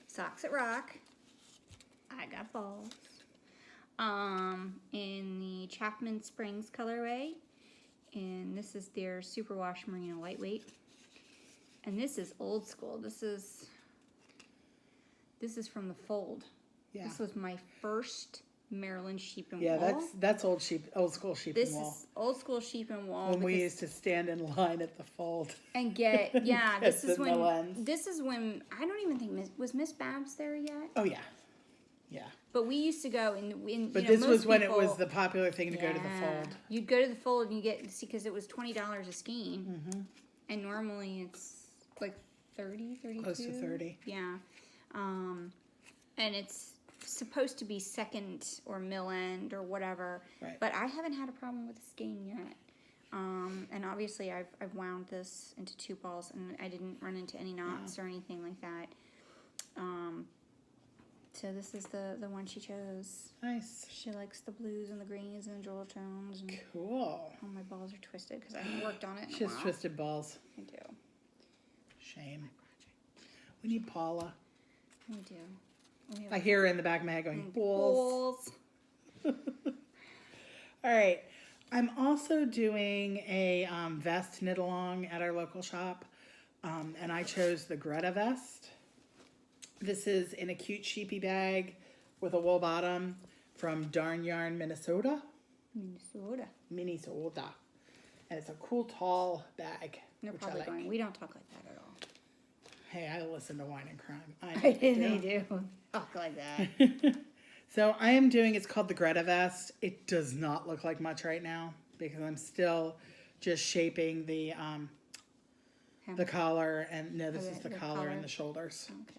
Socks at Rock. I got balls. In the Chapman Springs colorway. And this is their Superwash Merino Lightweight. And this is old school. This is from the fold. Yeah. This was my first Maryland sheep and wool. wool. Yeah, that's old school sheep and wool. This is old school sheep and wool. When we used to stand in line at the fold. And get, this is when, I don't even think, was Miss Babs there yet? Oh, yeah. Yeah. But we used to go But this was when it was the popular thing to go to the fold. You'd go to the fold and you get, because it was $20 a skein. Mm-hmm. And normally it's like 30, 32. Close to 30. Yeah. And it's supposed to be second or mill end or whatever. Right. But I haven't had a problem with the skein yet. And obviously I've wound this into 2 balls and I didn't run into any knots or anything like that. So this is the one she chose. Nice. She likes the blues and the greens and the jewel tones. And cool. Oh, my balls are twisted because I haven't worked on it in She a has while. twisted balls. I do. Shame. We need Paula. We do. I hear her in the back of my head going, balls. All right. I'm also doing a vest knit along at our local shop. And I chose the Greta vest. This is in a cute sheepy bag with a wool bottom from Darn Yarn, Minnesota. Minnesota. And it's a cool, tall bag. They're probably going, we don't talk like that at all. Hey, I listen to Wine and Crime. They do. Talk like that. So I am doing, it's called the Greta vest. It does not look like much right now because I'm still just shaping the collar. And no, this is the collar and the shoulders. Okay.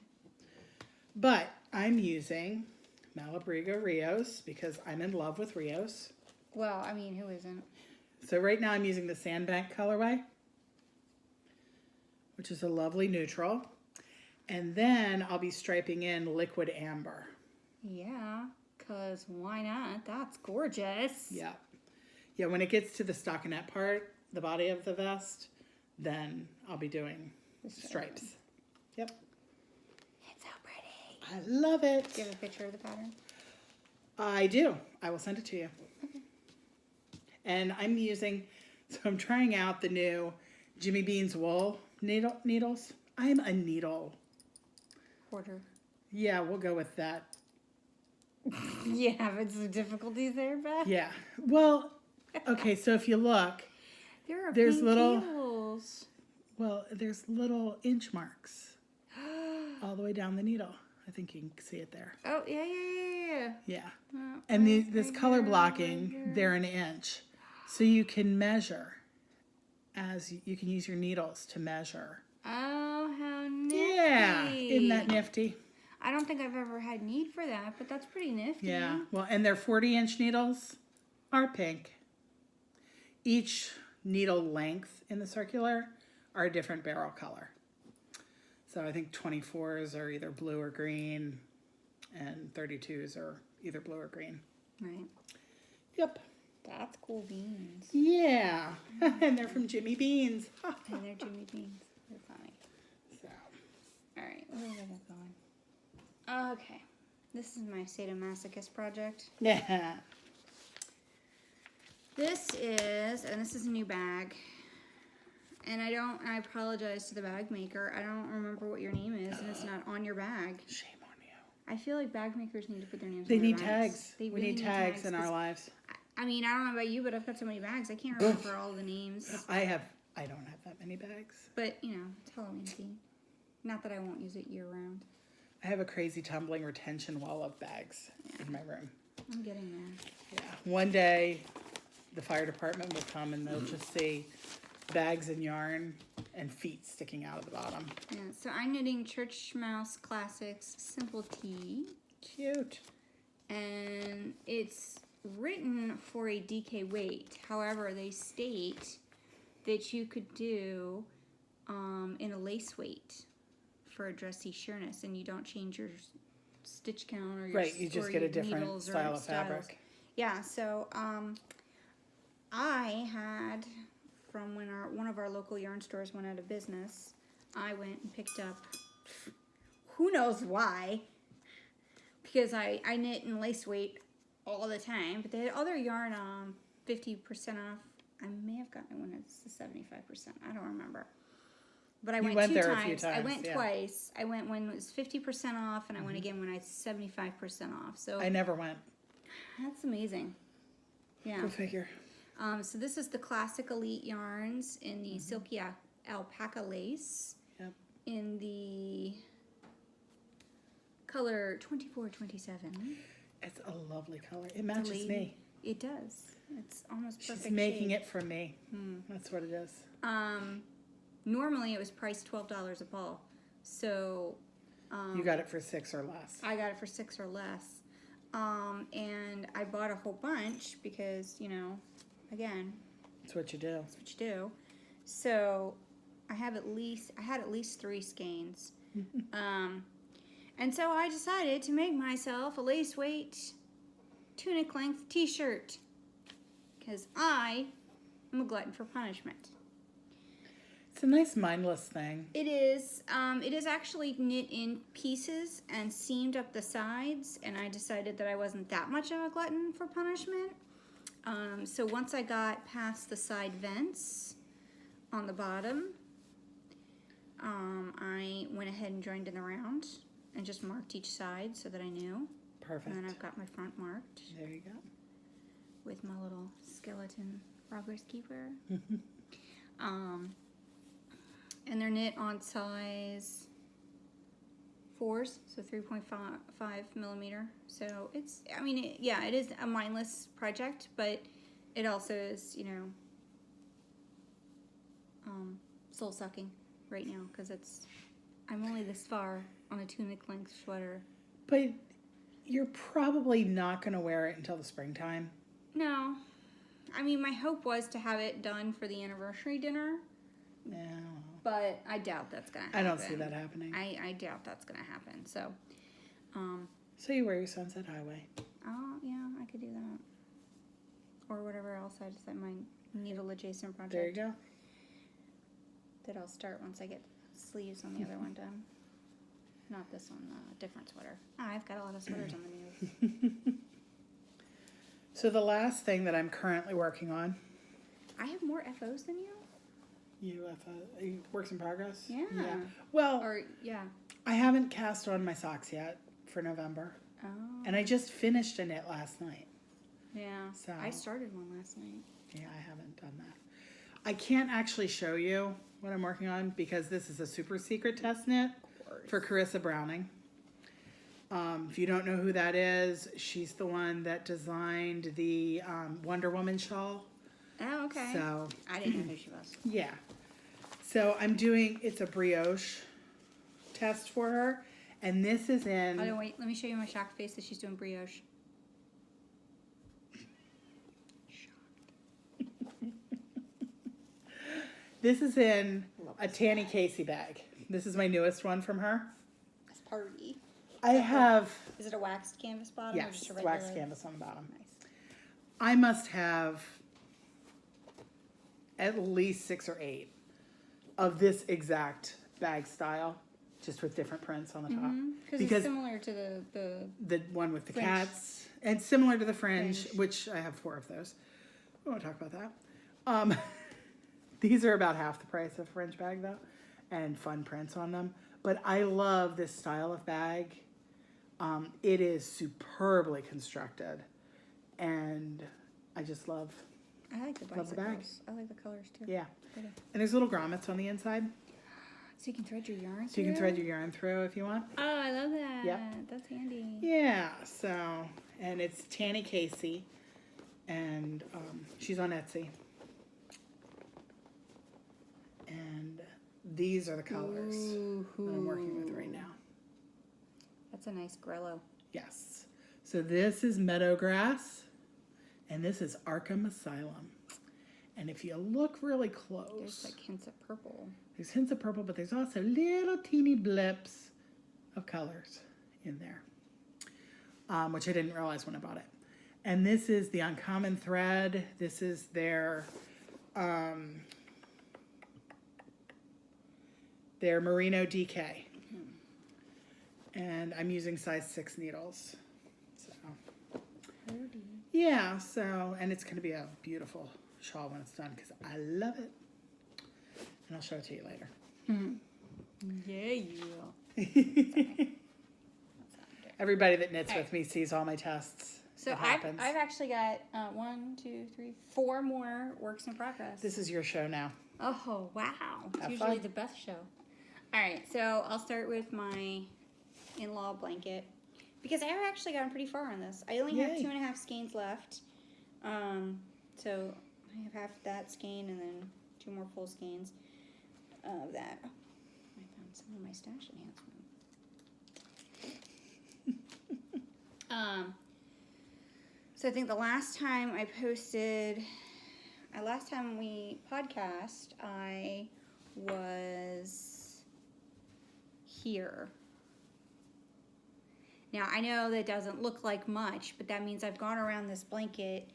But I'm using Malabrigo Rios because I'm in love with Rios. Well, I mean, who isn't? So right now I'm using the Sandbank colorway, which is a lovely neutral. And then I'll be striping in liquid amber. Yeah, because why not? That's gorgeous. Yeah. Yeah, when it gets to the stockinette part, the body of the vest, then I'll be doing stripes. Yep. It's so pretty. I love it. Do you have a picture of the pattern? I do. I will send it to you. Okay. And I'm using, so I'm trying out the new Jimmy Bean's wool needles. I'm a needle Hoarder. Yeah, we'll go with that. You having some difficulties there, Beth? Yeah. Well, okay, so if you look, there's little heels. Well, there's little inch marks all the way down the needle. I think you can see it there. Oh, yeah. Yeah. And this color blocking, they're an inch. So you can measure you can use your needles to measure. Oh, how nifty. Yeah. Isn't that nifty? I don't think I've ever had need for that, but that's pretty nifty. Yeah. Well, and their 40-inch needles are pink. Each needle length in the circular are a different barrel color. So I think 24s are either blue or green, and 32s are either blue or green. Right. Yep. That's cool beans. Yeah. And they're from Jimmy Beans. And they're Jimmy Beans. They're funny. So. All right. Where did I going? Okay. This is my sadomasochist project. Yeah. This is a new bag. And I apologize to the bag maker. I don't remember what your name is, and it's not on your bag. Shame on you. I feel like bag makers need to put their names They on their need bags. tags. We need tags in our lives. I mean, I don't know about you, but I've got so many bags. I can't remember all the names. I don't have that many bags. But, it's Halloween themed. Not that I won't use it year round. I have a crazy tumbling retention wall of bags in my room. I'm getting there. Yeah. One day, the fire department will come and they'll just see bags and yarn and feet sticking out of the bottom. Yeah, so I'm knitting Church Mouse Classics Simple Tee. Cute. And it's written for a DK weight. However, they state that you could do in a lace weight for a dressy sureness, and you don't change your stitch count or your right. You just get a different style of fabric. Yeah. So I had from when one of our local yarn stores went out of business, I went and picked up. Who knows why? Because I knit in lace weight all the time, but they had other yarn 50% off. I may have gotten it when it's the 75%. I don't remember. But I went went 2 there a times. few times. I went yeah. twice. I went when it was 50% off, and I went again when I was 75% off. So I never went. that's amazing. Yeah. Go figure. So this is the classic Elite yarns in the Silky Alpaca lace. Yep. In the color 2427. It's a lovely color. It matches me. It does. It's almost perfect. She's making shade. it for me. That's what it is. Normally it was priced $12 a ball. So You got it for $6 or less. I got it for $6 or less. And I bought a whole bunch because, you know, again, That's what you do. that's what you do. So I had at least 3 skeins. And so I decided to make myself a lace weight tunic length t-shirt because I am a glutton for punishment. It's a nice mindless thing. It is actually knit in pieces and seamed up the sides, and I decided that I wasn't that much of a glutton for punishment. So once I got past the side vents on the bottom, I went ahead and joined in the round and just marked each side so that I knew. Perfect. And then I've got my front marked There you go. with my little skeleton progress keeper. And they're knit on size 4s, so 3.5 millimeter. So it's, I mean, it is a mindless project, but it also is, you know, soul sucking right now because I'm only this far on a tunic length sweater. But you're probably not going to wear it until the springtime. No, I mean, my hope was to have it done for the anniversary dinner. Yeah. But I doubt that's going to happen. I don't see that happening. I doubt that's going to happen. So, So you wear your Sunset Highway. oh, yeah, I could do that. Or whatever else I decide my needle adjacent project. There you go. That I'll start once I get sleeves on the other one done. Not this one, a different sweater. I've got a lot of sweaters on the news. So the last thing that I'm currently working on. I have more FOs than you? Works in progress? Yeah. Well, yeah. I haven't cast on my socks yet for November. Oh. And I just finished a knit last night. Yeah. So I started one last night. Yeah, I haven't done that. I can't actually show you what I'm working on because this is a super secret test knit for Carissa Browning. If you don't know who that is, she's the one that designed the Wonder Woman shawl. Oh, okay. So I didn't know who she was. yeah. So it's a brioche test for her. And this is in... Oh, no, wait. Let me show you my shocked face that she's doing brioche. This is in a Tanny Casey bag. This is my newest one from her. It's party. I have... Is it a waxed canvas bottom? Or Yes, just a it's regular? waxed canvas on the bottom. Nice. I must have at least 6 or 8 of this exact bag style, just with different prints on the top. Because it's similar to the one with the fringe. cats, and similar to the fringe, which I have 4 of those. We won't talk about that. These are about half the price of a fringe bag though, and fun prints on them. But I love this style of bag. It is superbly constructed, and I just love I like the Love the bicycles. bag. I like the colors too. Yeah. Pretty. And there's little grommets on the inside, So you can thread your yarn so you can thread your yarn through if you want. Oh, I love that. Yep. That's handy. Yeah, so, and it's Tanny Casey, and she's on Etsy. And these are the colors that I'm working with right now. That's a nice grello. Yes. So this is Meadowgrass, and this is Arkham Asylum. And if you look really close, There's like hints of purple. there's hints of purple, but there's also little teeny blips of colors in there, which I didn't realize when I bought it. And this is the Uncommon Thread. This is their Merino DK. And I'm using size 6 needles. So, yeah, so, and it's going to be a beautiful shawl when it's done because I love it. And I'll show it to you later. Yeah, you will. Everybody that knits with me sees all my tests. So I've actually got 4 more works in progress. This is your show now. Oh, wow. It's usually the Beth show. All right, so I'll start with my in-law blanket because I've actually gotten pretty far on this. I only have 2.5 skeins left. So I have half that skein and then 2 more full skeins of that. Oh, I found some of my stash enhancement. So I think the last time we podcast, I was here. Now, I know that doesn't look like much, but that means I've gone around this blanket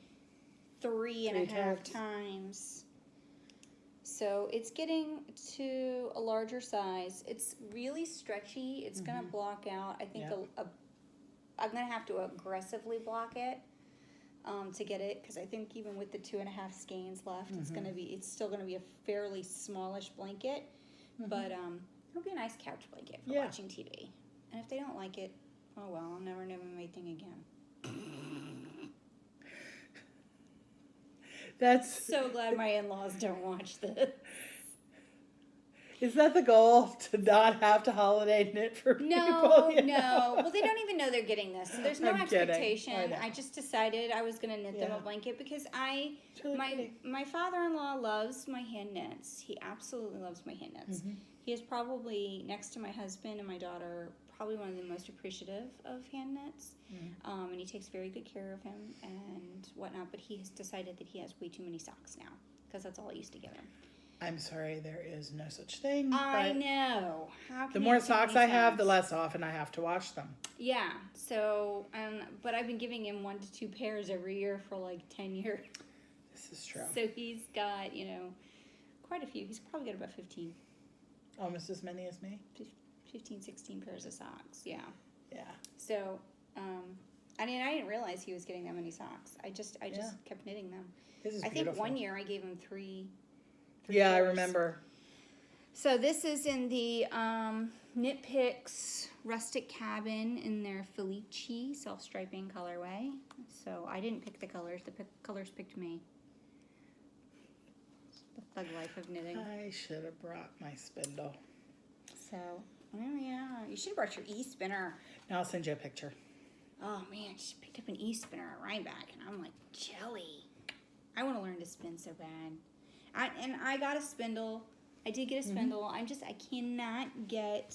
3.5 times. So it's getting to a larger size. It's really stretchy. It's going to block out. I think I'm going to have to aggressively block it to get it, because I think even with the 2.5 skeins left, it's still going to be a fairly smallish blanket. But it'll be a nice couch blanket for watching TV. And if they don't like it, oh well, I'll never know my thing again. That's so glad my in-laws don't watch this. Is that the goal, to not have to holiday knit for people? No. Well, they don't even know they're getting this. So there's no expectation. I just decided I was going to knit them a blanket because my father-in-law loves my hand knits. He absolutely loves my hand knits. He is probably, next to my husband and my daughter, probably one of the most appreciative of hand knits. And he takes very good care of him and whatnot. But he has decided that he has way too many socks now because that's all I used to give him. I'm sorry, there is no such thing. I know. The more socks I have, the less often I have to wash them. Yeah. So, but I've been giving him 1 to 2 pairs every year for like 10 years. This is true. So he's got, quite a few. He's probably got about 15. Almost as many as me? 15, 16 pairs of socks. Yeah. Yeah. So, I didn't realize he was getting that many socks. I just kept knitting them. This is beautiful. Think one year I gave him 3 yeah, pairs. I remember. So this is in the Knit Picks Rustic Cabin in their Felici self-striping colorway. So I didn't pick the colors. The colors picked me. The thug life of knitting. I should have brought my spindle. So, oh yeah. You should have brought your e-spinner. Now I'll send you a picture. Oh man, she picked up an e-spinner at Rhinebeck and I'm like, jelly. I want to learn to spin so bad. I got a spindle. I did get a spindle. I cannot get,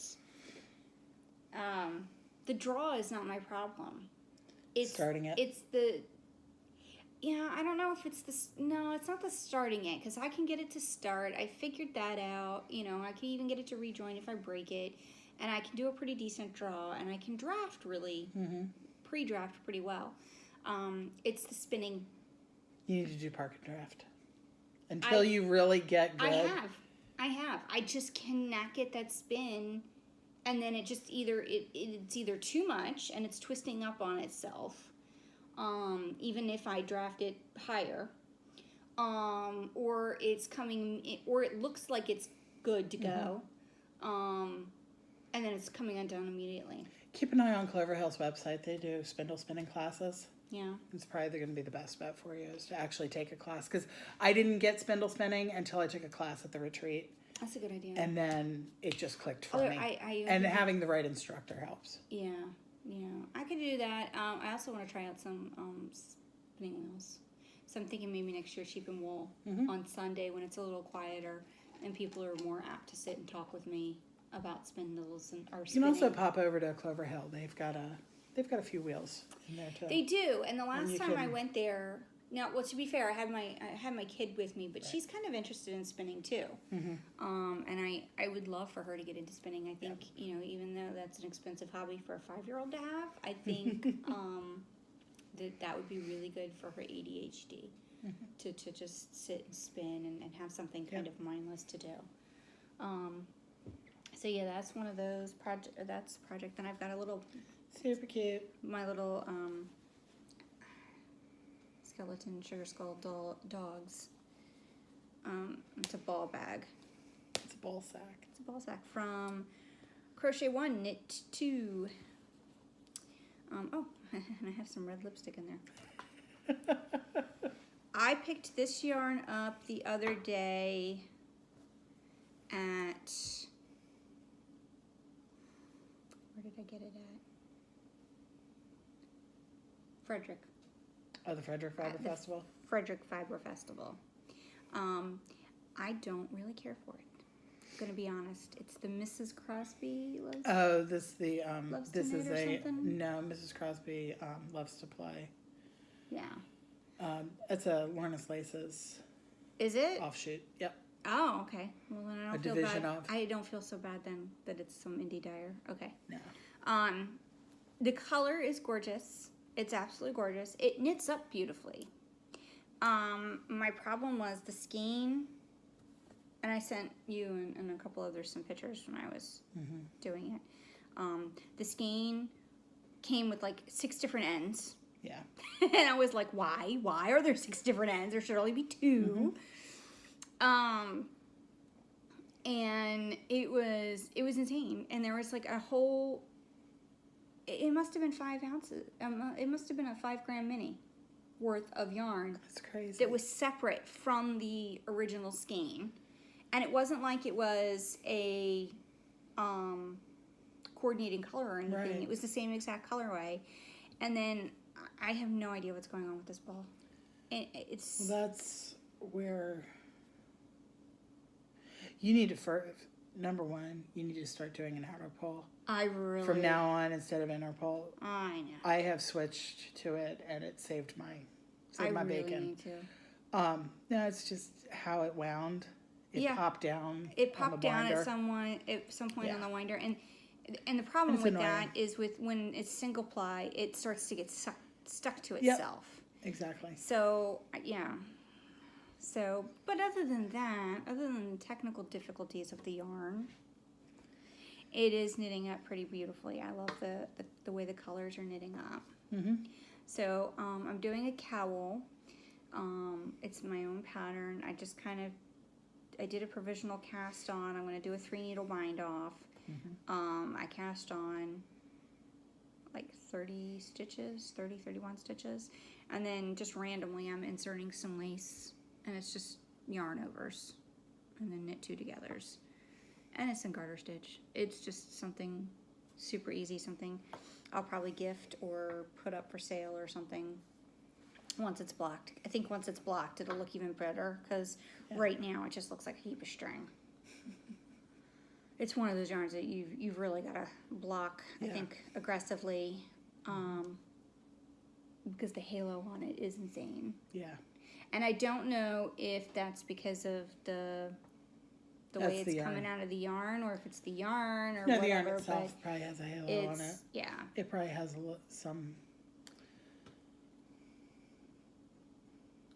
the draw is not my problem. It's starting it. It's I don't know if it's no, it's not the starting it, because I can get it to start. I figured that out. I can even get it to rejoin if I break it. And I can do a pretty decent draw. And I can draft really, pre-draft pretty well. It's the spinning. You need to do park and draft. Until you really get good. I have. I just cannot get that spin, and then it just it's either too much and it's twisting up on itself, even if I draft it higher, or it's coming, or it looks like it's good to go, and then it's coming undone immediately. Keep an eye on Clover Hill's website. They do spindle spinning classes. Yeah. It's probably going to be the best bet for you is to actually take a class. Because I didn't get spindle spinning until I took a class at the retreat. That's a good idea. And then it just clicked for me. And having the right instructor helps. Yeah. I could do that. I also want to try out some spinning wheels. So I'm thinking maybe next year sheep and wool on Sunday when it's a little quieter and people are more apt to sit and talk with me about spindles or spinning. You can also pop over to Clover Hill. They've got a few wheels in there too. They do, and the last time I went there, now, well, to be fair, I had my kid with me, but she's kind of interested in spinning too. And I would love for her to get into spinning. I think even though that's an expensive hobby for a 5-year-old to have, I think that would be really good for her ADHD to just sit and spin and have something kind of mindless to do. So yeah, that's one of those project. Then I've got a little. Super cute. My little skeleton sugar skull dogs. It's a ball bag. It's a ball sack. It's a ball sack from Crochet 1, Knit 2. Oh, and I have some red lipstick in there. I picked this yarn up the other day at, where did I get it at? Frederick. Oh, the Frederick Fiber Festival? Frederick Fiber Festival. I don't really care for it. I'm gonna be honest. It's the Mrs. Crosby loves. Oh, Loves this to is knit or something? no, Mrs. Crosby loves to play. Yeah. It's a Lorna's Laces Is it? offshoot. Yep. Oh, okay. Well, then I don't A feel division bad. of. I don't feel so bad then that it's some indie dyer. Okay. No. The color is gorgeous. It's absolutely gorgeous. It knits up beautifully. My problem was the skein, and I sent you and a couple others some pictures when I was doing it. The skein came with like 6 different ends. Yeah. And I was like, why? Why are there 6 different ends? There should only be 2. And it was insane. And there was like a whole, it must have been 5 ounces. It must have been a 5 gram mini worth of yarn. That's crazy. That was separate from the original skein. And it wasn't like it was a coordinating color or anything. Right. It was the same exact colorway. And then I have no idea what's going on with this ball. It's Well, that's where you need to first. Number one, you need to start doing an outer pull. I really From now on, instead of inner pull. I know. I have switched to it, and it saved my really bacon. need to. No, it's just how it wound. It popped down. It popped down winder. at some point Yeah. on the winder, and the problem It's with annoying. that is with when it's single ply, it starts to get stuck to itself. Exactly. So yeah. So, but other than that, other than the technical difficulties of the yarn, it is knitting up pretty beautifully. I love the way the colors are knitting up. So I'm doing a cowl. It's my own pattern. I did a provisional cast on. I'm going to do a 3 needle bind off. I cast on like 31 stitches. And then just randomly I'm inserting some lace. And it's just yarn overs. And then knit 2 togethers. And it's in garter stitch. It's just something super easy. Something I'll probably gift or put up for sale or something once it's blocked. I think once it's blocked it'll look even better. Because right now it just looks like a heap of string. It's one of those yarns that you've really got to block, I think, aggressively, because the halo on it is insane. Yeah. And I don't know if that's because of the way it's coming out of the yarn, or if it's the yarn, or whatever. The yarn itself probably has a halo on it. Yeah. It probably has some.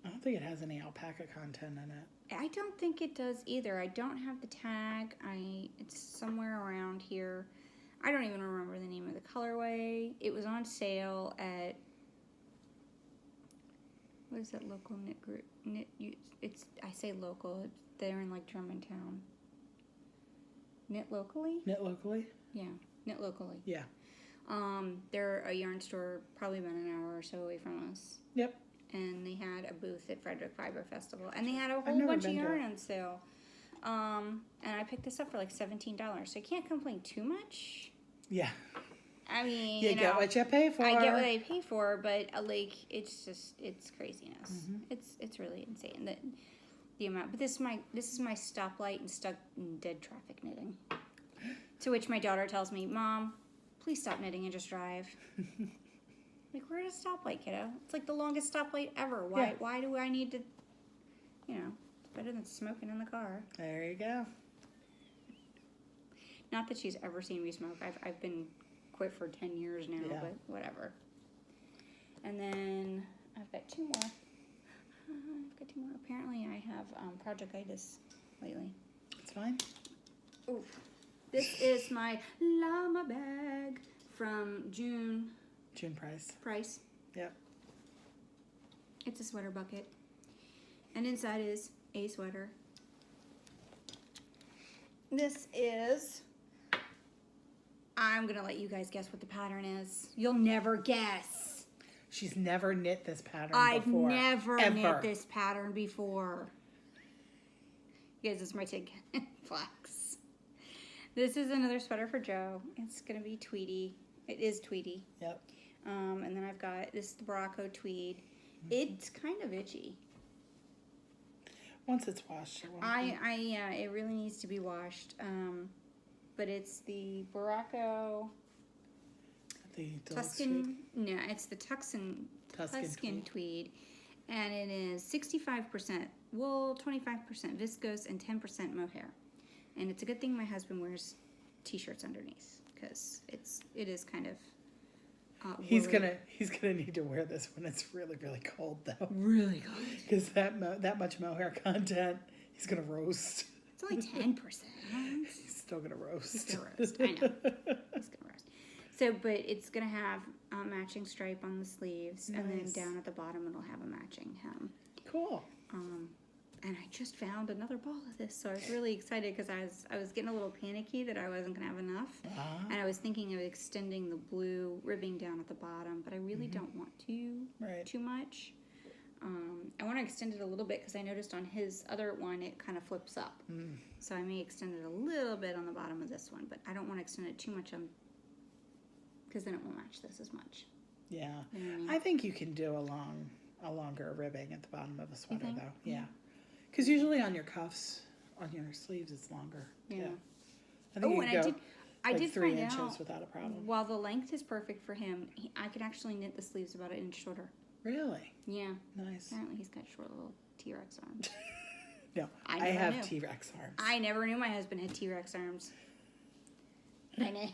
I don't think it has any alpaca content in it. I don't think it does either. I don't have the tag. It's somewhere around here. I don't even remember the name of the colorway. It was on sale at, what is that local knit group? I say local. They're in like Germantown. Knit Locally? Knit Locally? Yeah, Knit Locally. Yeah. They're a yarn store probably about an hour or so away from us. Yep. And they had a booth at Frederick Fiber Festival. And they had a whole bunch of yarn on sale. And I picked this up for like $17. So I can't complain too much. Yeah. I mean, you get what you pay for. I get what I pay for, but like it's craziness. It's really insane the amount. But this is my stoplight and stuck in dead traffic knitting. To which my daughter tells me, "Mom, please stop knitting and just drive." Like, we're at a stoplight, kiddo. It's like the longest stoplight ever. Why do I need to? It's better than smoking in the car. There you go. Not that she's ever seen me smoke. I've been quit for 10 years now, but whatever. And then I've got 2 more. Apparently I have projectitis lately. It's fine. Ooh. This is my llama bag from June Price. Yep. It's a sweater bucket. And inside is a sweater. This is, I'm going to let you guys guess what the pattern is. You'll never guess. She's never knit this pattern I've before. never knit this pattern before. You guys, this is my TIG Flax. This is another sweater for Joe. It's going to be tweedy. It is tweedy. Yep. And then I've got this Morocco tweed. It's kind of itchy. Once it's washed, it won't be. Yeah, it really needs to be washed. But it's the Morocco The Tuscan. No, it's the Tuscan tweed, and it is 65% wool, 25% viscose, and 10% mohair. And it's a good thing my husband wears t-shirts underneath because it is kind of. He's gonna need to wear this when it's really cold though. Really cold. Because that much mohair content, he's gonna roast. It's only 10%. He's still gonna roast. He's gonna roast. I know. He's gonna roast. So, but it's gonna have a matching stripe on the sleeves, nice. And then down at the bottom it'll have a matching hem. Cool. And I just found another ball of this, so I was really excited because I was getting a little panicky that I wasn't gonna have enough, and I was thinking of extending the blue ribbing down at the bottom, but I really don't want to too much. I want to extend it a little bit because I noticed on his other one it kind of flips up, so I may extend it a little bit on the bottom of this one, but I don't want to extend it too much because then it won't match this as much. Yeah, you know what I mean? I think you can do a longer ribbing at the bottom of the sweater though. Yeah. Because usually on your cuffs, on your sleeves, it's longer. Yeah. I think you can go I did 3 find inches out, without a problem. while the length is perfect for him, I could actually knit the sleeves about an inch shorter. Really? Yeah. Nice. Apparently he's got short little T-Rex arms. No, I never have knew. T-Rex arms. I never knew my husband had T-Rex arms. I know.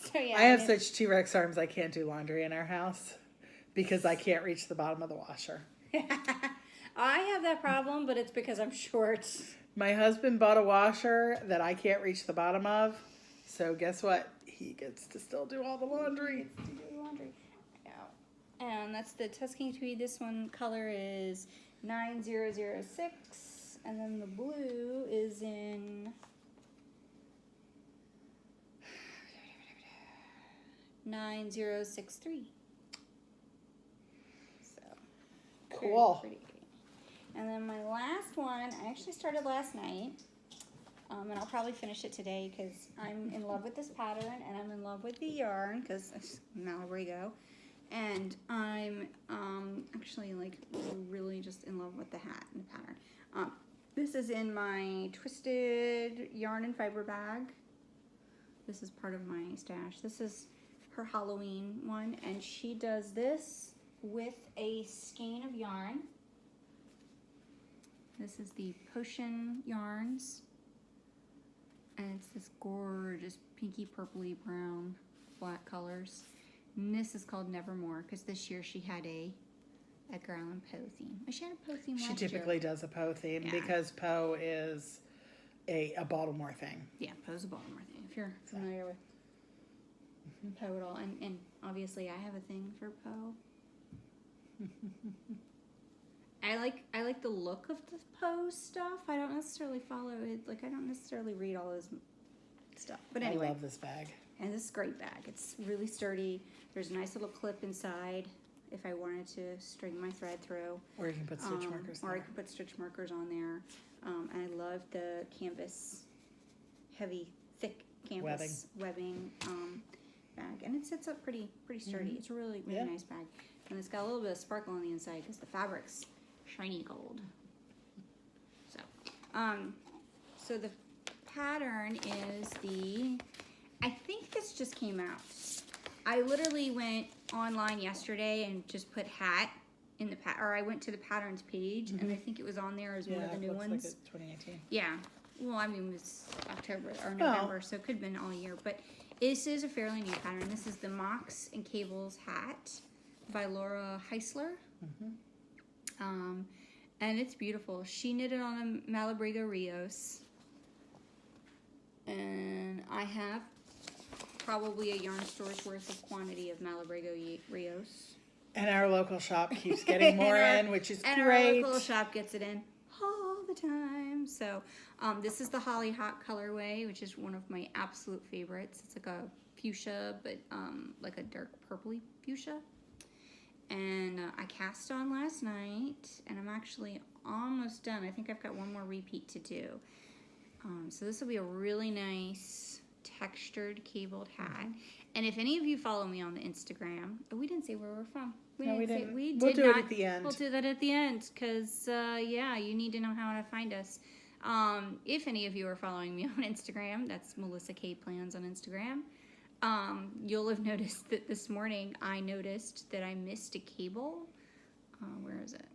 So yeah. I have such T-Rex arms I can't do laundry in our house because I can't reach the bottom of the washer. I have that problem, but it's because I'm short. My husband bought a washer that I can't reach the bottom of, so guess what? He gets to still do all the laundry. Yeah. And that's the Tuscan tweed. This one color is 9006, and then the blue is in 9063. So Cool. Pretty. And then my last one, I actually started last night, and I'll probably finish it today because I'm in love with this pattern and I'm in love with the yarn because it's Malabrigo, and I'm actually like really just in love with the hat and the pattern. This is in my twisted yarn and fiber bag. This is part of my stash. This is her Halloween one, and she does this with a skein of yarn. This is the Potion Yarns, and it's this gorgeous pinky purpley brown black colors. And this is called Nevermore because this year she had a Edgar Allan Poe theme. She had a Poe theme last year. She typically does a Poe theme because Poe is a Baltimore thing. Yeah, Poe's a Baltimore thing. If you're familiar with Poe at all, and obviously I have a thing for Poe. I like the look of the Poe stuff. I don't necessarily follow it. Like, I don't necessarily read all his stuff. But anyway. I love this bag. And this is a great bag. It's really sturdy. There's a nice little clip inside if I wanted to string my thread through. Or you can put stitch markers Or I can put stitch markers on there. And I love the canvas, heavy, thick canvas webbing bag. And it sits up pretty sturdy. It's a really nice bag. And it's got a little bit of sparkle on the inside because the fabric's shiny gold. So the pattern is I think this just came out. I literally went online yesterday and just put hat in the or I went to the patterns page and I think it was on there as one of the new ones. Like it's 2018. Yeah. Well, I mean, it was October or November, so it could have been all year. But this is a fairly new pattern. This is the Mox and Cables hat by Laura Heisler. And it's beautiful. She knitted on a Malabrigo Rios. And I have probably a yarn store's worth of quantity of Malabrigo Rios. And our local shop keeps getting more in, which is and great. And our local shop gets it in all the time. So this is the Holly Hot colorway, which is one of my absolute favorites. It's like a fuchsia, but like a dark purpley fuchsia. And I cast on last night, and I'm actually almost done. I think I've got one more repeat to do. So this will be a really nice textured cabled hat. And if any of you follow me on the Instagram, we didn't say where we're from. We didn't. We'll do it at the end. We'll do that at the end because, yeah, you need to know how to find us. If any of you are following me on Instagram, that's Melissa K Plans on Instagram. You'll have noticed that this morning I noticed that I missed a cable. Where is it?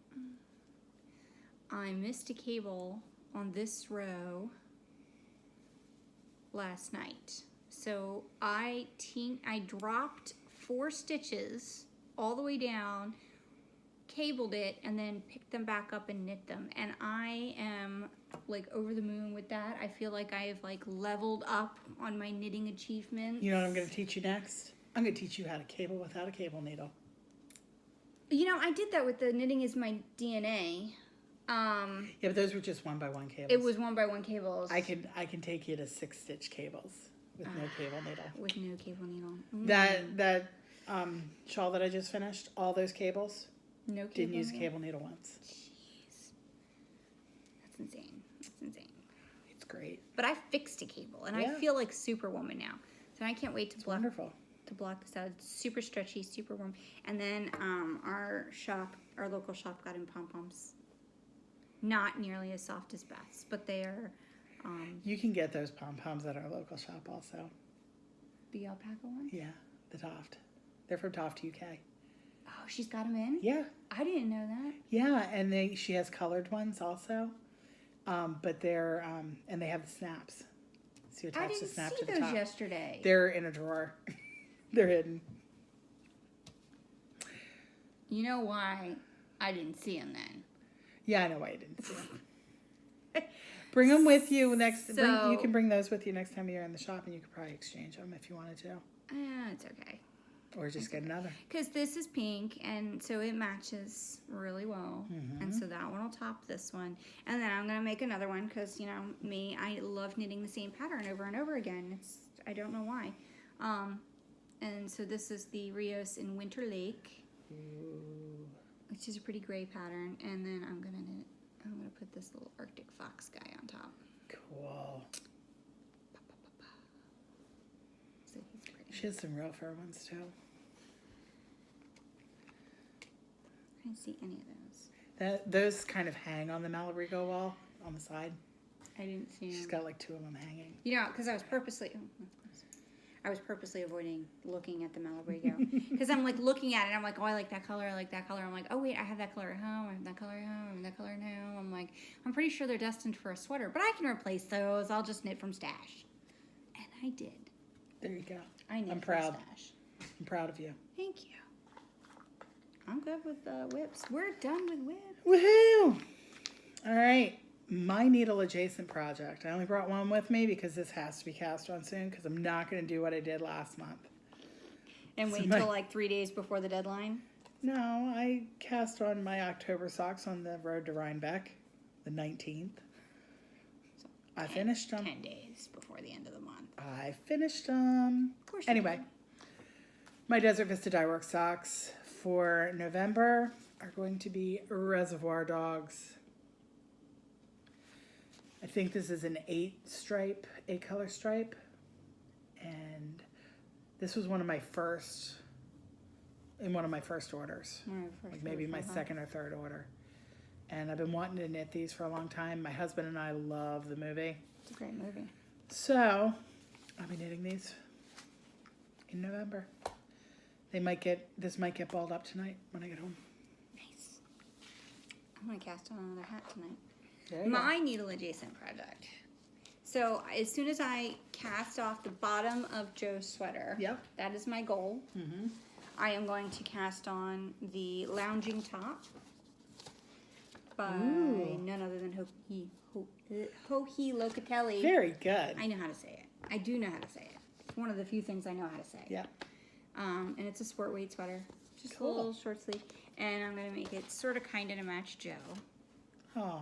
I missed a cable on this row last night. So I dropped 4 stitches all the way down, cabled it, and then picked them back up and knit them. And I am like over the moon with that. I feel like I have like leveled up on my knitting achievements. You know what I'm going to teach you next? I'm going to teach you how to cable without a cable needle. You know, I did that with the Knitting Is My DNA. Yeah, but those were just 1x1 cables. It was 1x1 cables. I can take you to 6-stitch cables with no cable needle. With no cable needle. That shawl that I just finished, all those cables, no cable didn't use a needle? cable needle once. Jeez. That's insane. That's insane. It's great. But I fixed a cable, and I feel like Superwoman now. So I can't wait to block this out. It's super stretchy, super warm. And then our local shop got in pom-poms. Not nearly as soft as Beth's, but they are... you can get those pom-poms at our local shop also. The alpaca one? Yeah, the Toft. They're from Toft, UK. Oh, she's got them in? Yeah. I didn't know that. Yeah, and she has colored ones also. But they're, and they have the snaps. So you attach the snap to the top. I didn't see those yesterday. They're in a drawer. They're hidden. You know why I didn't see them then? Yeah, I know why you didn't see them. Bring them with you next. You can bring those with you next time you're in the shop, and you could probably exchange them if you wanted to. It's okay. Or just get another. Because this is pink, and so it matches really well. Mm-hmm. And so that one will top this one. And then I'm going to make another one because, you know, me, I love knitting the same pattern over and over again. I don't know why. And so this is the Rios in Winter Lake. Ooh. Which is a pretty gray pattern. And then I'm going to put this little Arctic Fox guy on top. Cool. So he's pretty. She has some real fur ones too. I didn't see any of those. Those kind of hang on the Malabrigo wall on the side. I didn't see them. She's got like 2 of them hanging. You know, because I was purposely avoiding looking at the Malabrigo. Because I'm like looking at it, I'm like, oh, I like that color, I'm like, oh wait, I have that color at home, I have that color at home, I have that color at home. I'm like, I'm pretty sure they're destined for a sweater, but I can replace those. I'll just knit from stash. And I did. There you go. I knit I'm from proud. stash. I'm proud of you. Thank you. I'm good with whips. We're done with whips. Woohoo! All right. My needle adjacent project. I only brought one with me because this has to be cast on soon because I'm not going to do what I did last month. And wait till like 3 days before the deadline? No, I cast on my October socks on the road to Rhinebeck, the 19th. So I finished them. 10 days before the end of the month. I finished them. Of course. Anyway, my Desert Vista Dye Work socks for November are going to be Reservoir Dogs. I think this is an 8 color stripe. And this was one of my first orders. Like maybe my second or third order. And I've been wanting to knit these for a long time. My husband and I love the movie. It's a great movie. So, I'll be knitting these in November. This might get balled up tonight when I get home. Nice. I'm going to cast on another hat tonight. My needle adjacent project. So as soon as I cast off the bottom of Joe's sweater, that is my goal. Mm-hmm. I am going to cast on the lounging top by none other than Hohi Locatelli. Very good. I know how to say it. I do know how to say it. It's one of the few things I know how to say. Yeah. And it's a sport weight sweater. Just a little short sleeve. And I'm going to make it sort of kind of to match Joe. Aww.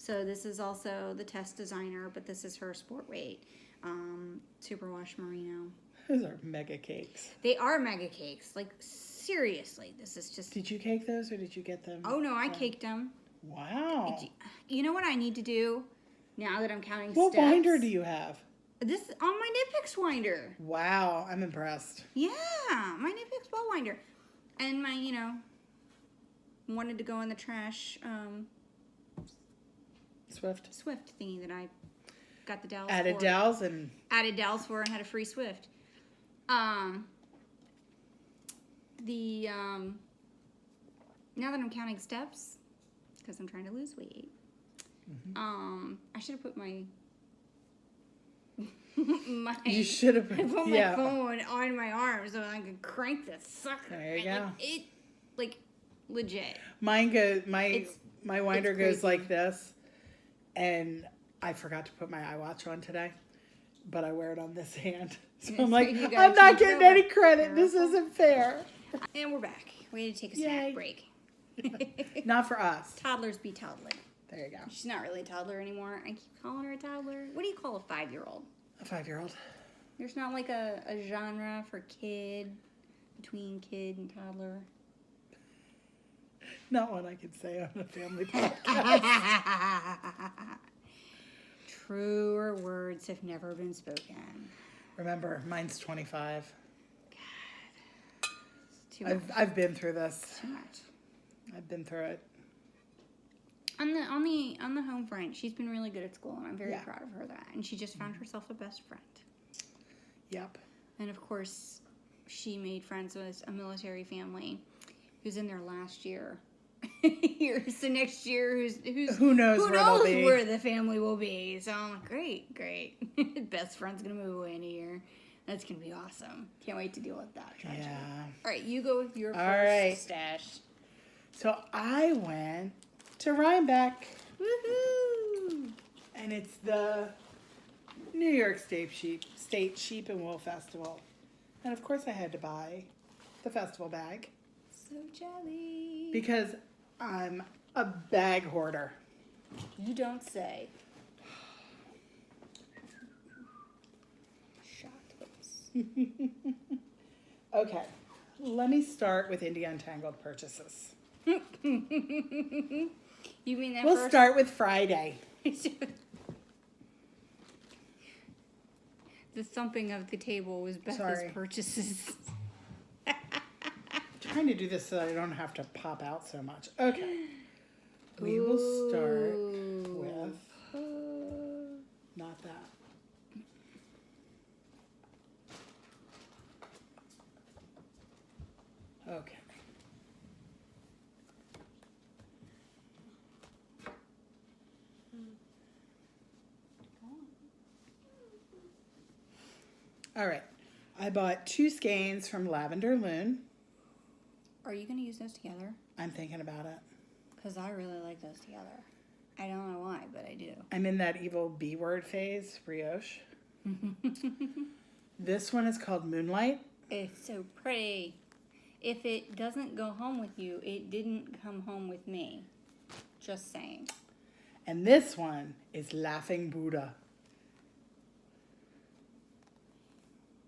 So this is also the Tess designer, but this is her sport weight. Superwash merino. Those are mega cakes. They are mega cakes. Like, seriously, this is just... Did you cake those or did you get them? Oh, no, I caked them. Wow. You know what I need to do now that I'm counting What steps? winder do you have? This on my Nitpicks winder. Wow, I'm impressed. Yeah, my Nitpicks ball winder. And my, wanted to go in the trash Swift thingy that I got the dowels added for. Added dowels for and had a free Swift. Now that I'm counting steps, because I'm trying to lose weight, I should have put my you should have put my phone on my arm so I could crank this sucker. There you go. Legit. Mine goes. My winder goes like this, and I forgot to put my iWatch on today, but I wear it on this hand. So I'm like, I'm not getting any credit. This isn't fair. And we're back. We had to take a snack break. Not for us. Toddlers be toddling. There you go. She's not really a toddler anymore. I keep calling her a toddler. What do you call a 5-year-old? A 5-year-old. There's not like a genre for kid, between kid and toddler. Not one I could say on a family podcast. Truer words have never been spoken. Remember, mine's 25. God. Too much. I've been through this. Too much. I've been through it. On the home front, she's been really good at school, and I'm very proud of her that. And she just found herself a best friend. Yep. And of course, she made friends with a military family who's in their last year. So next year, who knows where the family will be. So I'm like, great. Best friend's gonna move away in a year. That's gonna be awesome. Can't wait to deal with that tragedy. Yeah. All right, you go with your first stash. So I went to Rhinebeck. Woohoo! And it's the New York State Sheep and Wool Festival. And of course I had to buy the festival bag. So jelly. Because I'm a bag hoarder. You don't say. Shocked lips. Okay. Let me start with Indie Untangled purchases. You mean that We'll first? start with Friday. The thumping of the table was Beth's purchases. Trying to do this so I don't have to pop out so much. Okay. We will start with not that. Okay. All right. I bought 2 skeins from Lavender Loon. Are you going to use those together? I'm thinking about it. Because I really like those together. I don't know why, but I do. I'm in that evil B word phase, Rios. This one is called Moonlight. It's so pretty. If it doesn't go home with you, it didn't come home with me. Just saying. And this one is Laughing Buddha.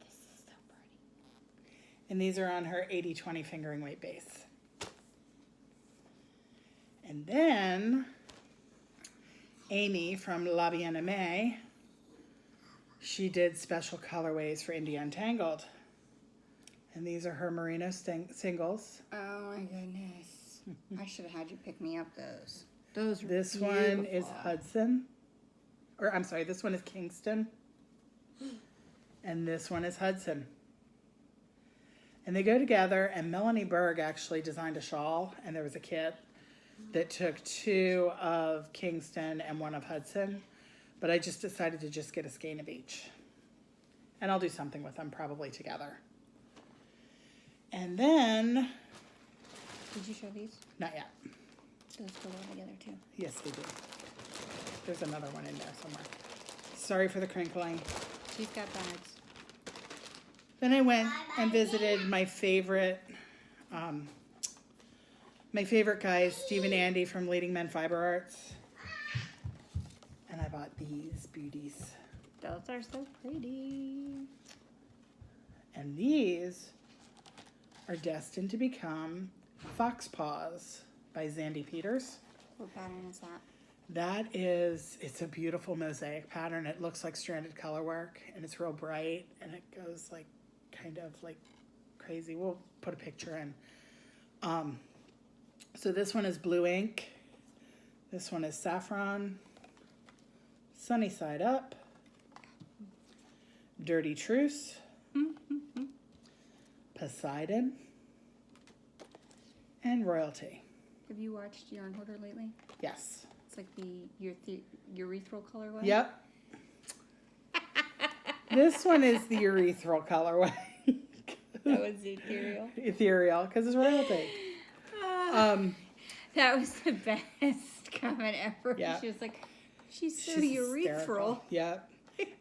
This is so pretty. And these are on her 80-20 fingering weight base. And then Amy from La Bien-Aimée, she did special colorways for Indie Untangled. And these are her merino singles. Oh my goodness. I should have had you pick me up those. Those are This beautiful. one is Hudson. Or I'm sorry, this one is Kingston. And this one is Hudson. And they go together, and Melanie Berg actually designed a shawl, and there was a kit that took 2 of Kingston and 1 of Hudson. But I just decided to just get a skein of each. And I'll do something with them probably together. And then... Did you show these? Not yet. Those go well together too. Yes, they do. There's another one in there somewhere. Sorry for the crinkling. She's got bags. Then I went and visited my favorite guys, Steve and Andy from Leading Men Fiber Arts. And I bought these beauties. Those are so pretty. And these are destined to become Fox Paws by Zandy Peters. What pattern is that? That is, it's a beautiful mosaic pattern. It looks like stranded color work, and it's real bright, and it goes like kind of like crazy. We'll put a picture in. So this one is blue ink. This one is saffron, sunny side up, dirty truce, Poseidon, and royalty. Have you watched Yarn Hoarder lately? Yes. It's like the urethral colorway. Yep. This one is the urethral colorway. That was ethereal. Ethereal, because it's royalty. That was the best comment ever. Yeah. She was like, she's so She's urethral. hysterical. Yep.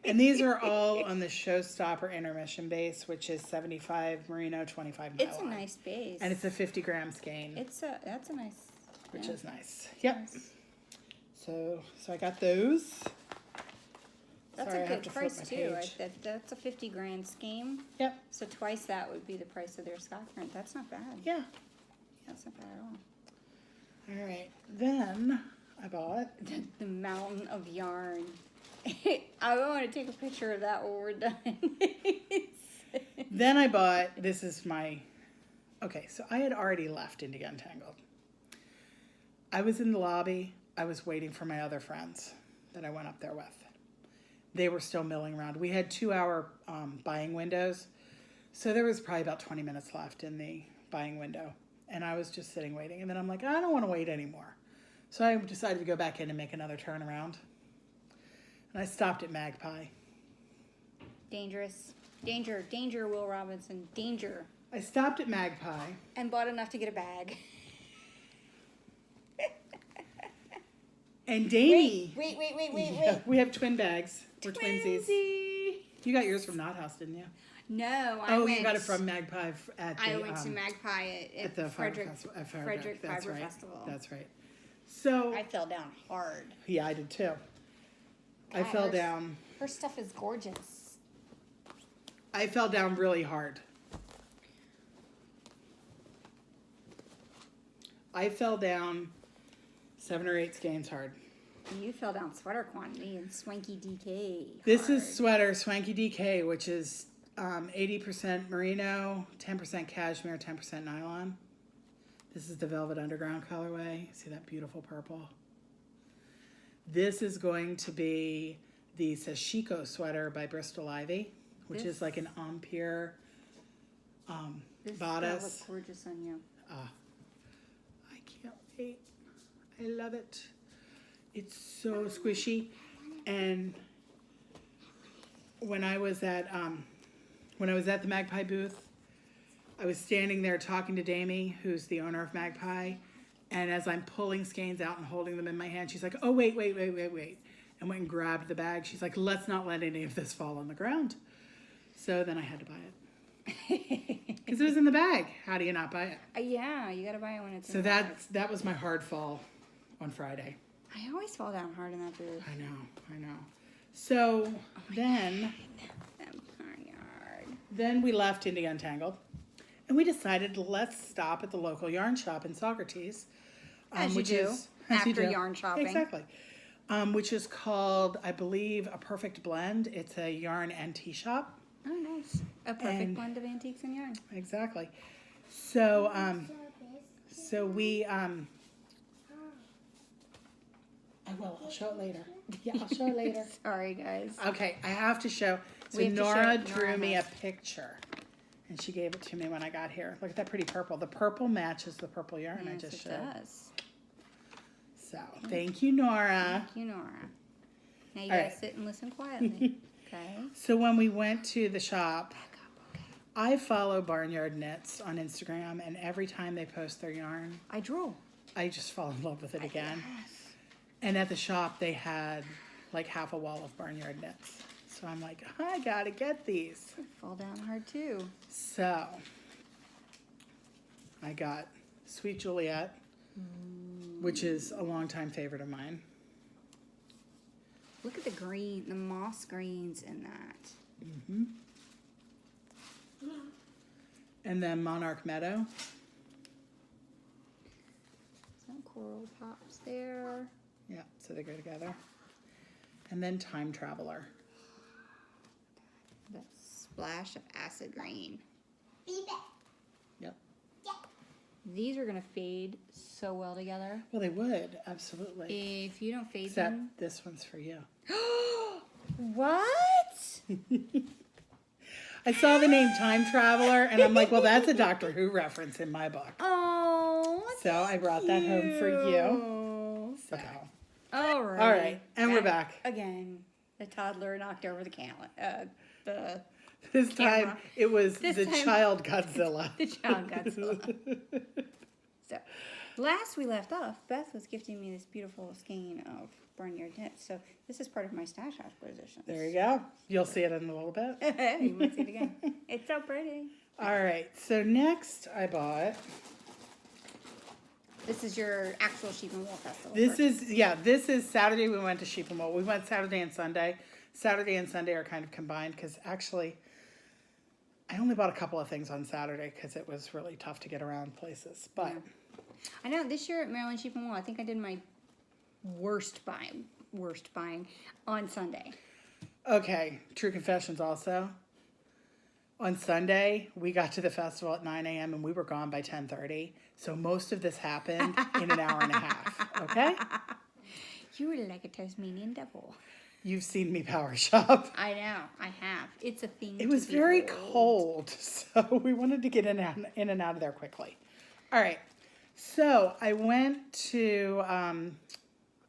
And these are all on the Showstopper intermission base, which is 75 merino, 25 nylon. It's a nice base. And it's a 50-gram skein. That's a nice. Which is nice. Yep. Nice. So I got those. That's a good price too. That's a 50-gram scheme. Yep. So twice that would be the price of their Scotch print. That's not bad. Yeah. That's not bad at all. All right. Then I bought the mountain of yarn. I want to take a picture of that when we're done. Then I bought, this is my, okay, so I had already left Indie Untangled. I was in the lobby. I was waiting for my other friends that I went up there with. They were still milling around. We had 2-hour buying windows. So there was probably about 20 minutes left in the buying window. And I was just sitting waiting. And then I'm like, I don't want to wait anymore. So I decided to go back in and make another turnaround. And I stopped at Magpie. Dangerous. Danger, Will Robinson. Danger. I stopped at Magpie. And bought enough to get a bag. And Damie. Wait. Yeah, we have twin bags. We're twinsies. You got yours from Knot House, didn't you? No, you got it from Magpie I went to Magpie at the Frederick Fiber Festival. That's right. So I fell down hard. Yeah, I did too. I fell down. Her stuff is gorgeous. I fell down really hard. I fell down 7 or 8 skeins hard. You fell down sweater quantity and Swanky DK. This is sweater Swanky DK, which is 80% merino, 10% cashmere, 10% nylon. This is the Velvet Underground colorway. See that beautiful purple? This is going to be the Sashiko sweater by Bristol Ivy, which is like an Empire bodice. This looks gorgeous on you. I can't wait. I love it. It's so squishy. And when I was at the Magpie booth, I was standing there talking to Damie, who's the owner of Magpie, and as I'm pulling skeins out and holding them in my hand, she's like, oh, wait, and went and grabbed the bag. She's like, let's not let any of this fall on the ground. So then I had to buy it. Because it was in the bag. How do you not buy it? Yeah, you got to buy it when it's in the bag. So that was my hard fall on Friday. I always fall down hard in that booth. I know. So then we left Indie Untangled. And we decided let's stop at the local yarn shop in Socrates. As you do, after yarn shopping. Exactly. Which is called, I believe, A Perfect Blend. It's a yarn and tea shop. Oh, nice. A perfect blend of antiques and yarn. Exactly. So, we, I'll show it later. Yeah, I'll show it later. Sorry, guys. Okay, I have to show. So Nora drew me a picture. And she gave it to me when I got here. Look at that pretty purple. The purple matches the purple yarn I just showed. It does. So, thank you, Nora. Thank you, Nora. Now you gotta sit and listen quietly. Okay. So when we went to the shop, I follow Barnyard Knits on Instagram, and every time they post their yarn, I just fall in love with it again. Yes. And at the shop, they had like half a wall of Barnyard Knits. So I'm like, I gotta get these. I fall down hard too. So I got Sweet Juliet, which is a longtime favorite of mine. Look at the green, the moss greens in that. Mm-hmm. And then Monarch Meadow. Some coral pops there. Yeah, so they go together. And then Time Traveler. The splash of acid rain. Yep. These are going to fade so well together. Well, they would, absolutely. If you don't fade Except them. this one's for you. What? I saw the name Time Traveler, and I'm like, well, that's a Doctor Who reference in my book. Oh, so I brought that home for you. So. All right. All right, and we're back. Again, the toddler knocked over the This camera. time, it was the child Godzilla. The child Godzilla. So, last we left off, Beth was gifting me this beautiful skein of barnyard knits. So, this is part of my stash acquisitions. There you go. You'll see it in a little bit. You might see it again. It's so pretty. All right. So, next I bought... This is your actual Sheep and Wool Festival. This is Saturday we went to Sheep and Wool. We went Saturday and Sunday. Saturday and Sunday are kind of combined because actually I only bought a couple of things on Saturday because it was really tough to get around places. But I know this year at Maryland Sheep and Wool, I think I did my worst buying on Sunday. Okay, true confessions also. On Sunday, we got to the festival at 9 a.m. and we were gone by 10:30. So most of this happened in an hour and a half, okay? You were like a Tasmanian devil. You've seen me power shop. I know, I have. It's a thing. It was very cold, so we wanted to get in and out of there quickly. All right, so I went to, I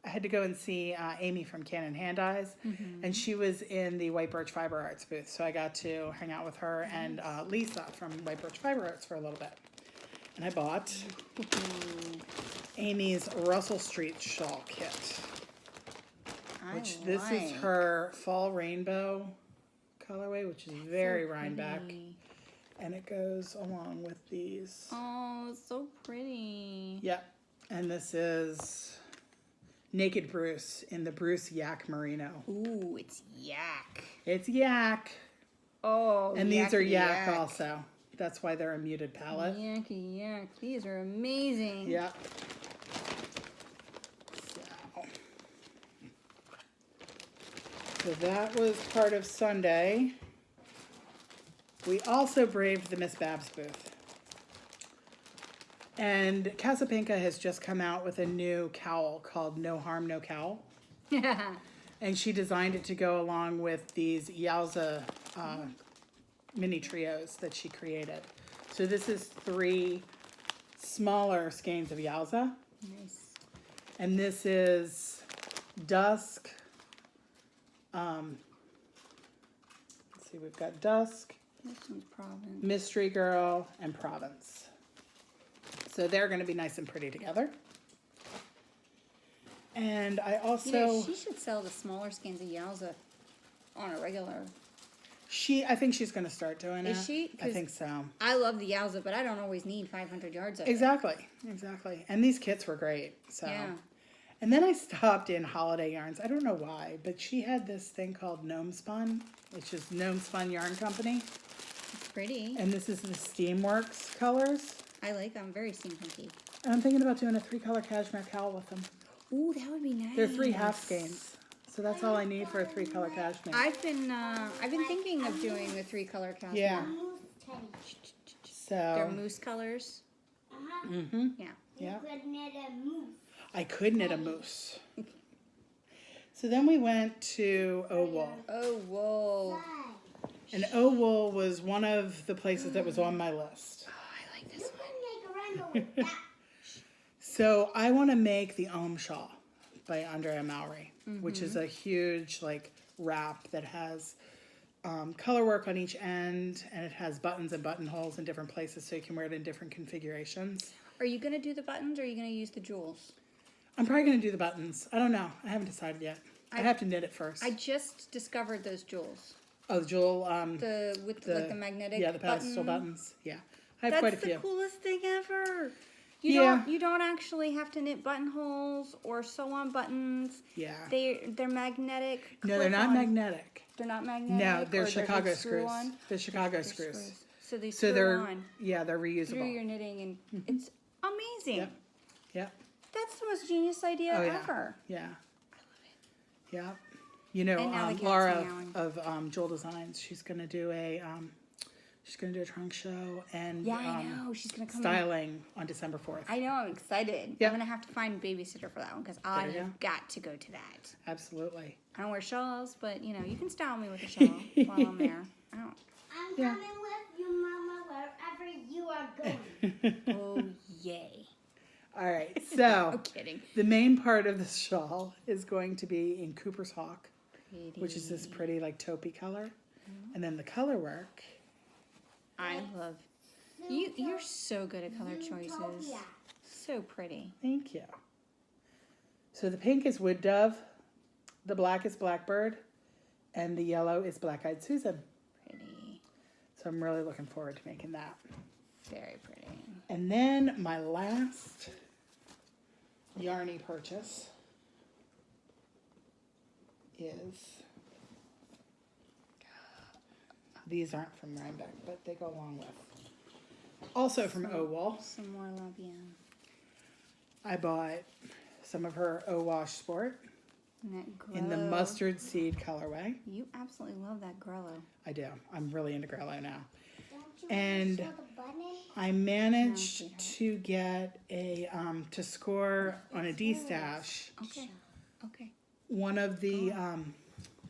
had to go and see Amy from Canon Hand Eyes, and she was in the White Birch Fiber Arts booth, so I got to hang out with her and Lisa from White Birch Fiber Arts for a little bit. And I bought Amy's Russell Street Shawl Kit. This is her fall rainbow colorway, which is very Rhinebeck. And it goes along with these. Oh, so pretty. Yep. And this is Naked Bruce in the Bruce Yak Merino. Ooh, it's yak. It's yak. Oh, and these are yak also. That's why they're a muted palette. Yak. These are amazing. Yep. So that was part of Sunday. We also braved the Miss Babs booth. And Casapinka has just come out with a new cowl called No Harm, No Cowl. And she designed it to go along with these Yowza mini trios that she created. So this is 3 smaller skeins of Yowza. Nice. And this is Dusk. Let's see, we've got Dusk. This one's Province. Mystery Girl, and Province. So they're going to be nice and pretty together. And I also... she should sell the smaller skins of Yowza on a regular... I think she's going to start doing it. Is she? I think so. I love the Yowza, but I don't always need 500 yards of Exactly. And these kits were great. So. Yeah. And then I stopped in Holiday Yarns. I don't know why, but she had this thing called Gnome Spun, which is Gnome Spun Yarn Company. It's pretty. And this is the Steamworks colors. I like them. Very steampunky. And I'm thinking about doing a 3-color cashmere cowl with them. Ooh, that would be nice. They're 3 half skeins. So that's all I need for a 3-color cashmere. I've been thinking of doing the 3-color cashmere. Yeah. So. They're moose colors. Mm-hmm. Yeah. Yeah. You could knit a moose. I could knit a moose. So then we went to O-Wool. O-Wool. And O-Wool was one of the places that was on my list. Oh, I like this one. You could make a rainbow with that. So I want to make the Om Shawl by Andrea Mowry, which is a huge wrap that has color work on each end, and it has buttons and buttonholes in different places so you can wear it in different configurations. Are you going to do the buttons or are you going to use the jewels? I'm probably going to do the buttons. I don't know. I haven't decided yet. I have to knit it first. I just discovered those jewels. Oh, the jewel. The magnetic. Yeah, the pedestal buttons. Yeah, I have That's quite a few. the coolest thing ever. You don't actually have to knit buttonholes or sew on buttons. Yeah. They're magnetic. No, they're not magnetic. They're not magnetic. No, they're or Chicago like screw screws. on? They're Chicago screws. So they screw on. Yeah, they're reusable. Through your knitting, and it's amazing. Yep. Yep. That's the most genius idea ever. Yeah. I love it. Yeah. You know, And now the cat's Laura meowing. of Jewel Designs, she's gonna do a trunk show and I know she's gonna come. styling on December 4th. I know. I'm excited. Yep. I'm gonna have to find a babysitter for that one because I have got to go to that. Absolutely. I don't wear shawls, but you know you can style me with a shawl while I'm there. I don't. I'm coming with you, Mama, wherever you are going. Oh yay! All right. So I'm kidding. the main part of the shawl is going to be in Cooper's Hawk, Pretty. which is this pretty like taupey color, and then the color work. I love you. You're so good at color choices. Zootopia. So pretty. Thank you. So the pink is Wood Dove, the black is Blackbird, and the yellow is Black Eyed Susan. Pretty. So I'm really looking forward to making that. Very pretty. And then my last yarny purchase is, these aren't from Rhinebeck, but they go along with. Also from O-Wall, Some more Labian. I bought some of her O-Wash Sport And that glow. in the mustard seed colorway. You absolutely love that Grello. I do. I'm really into Grello now. Don't you And show the button? I managed to get a, to score on a D-stash, Okay. Okay. one of the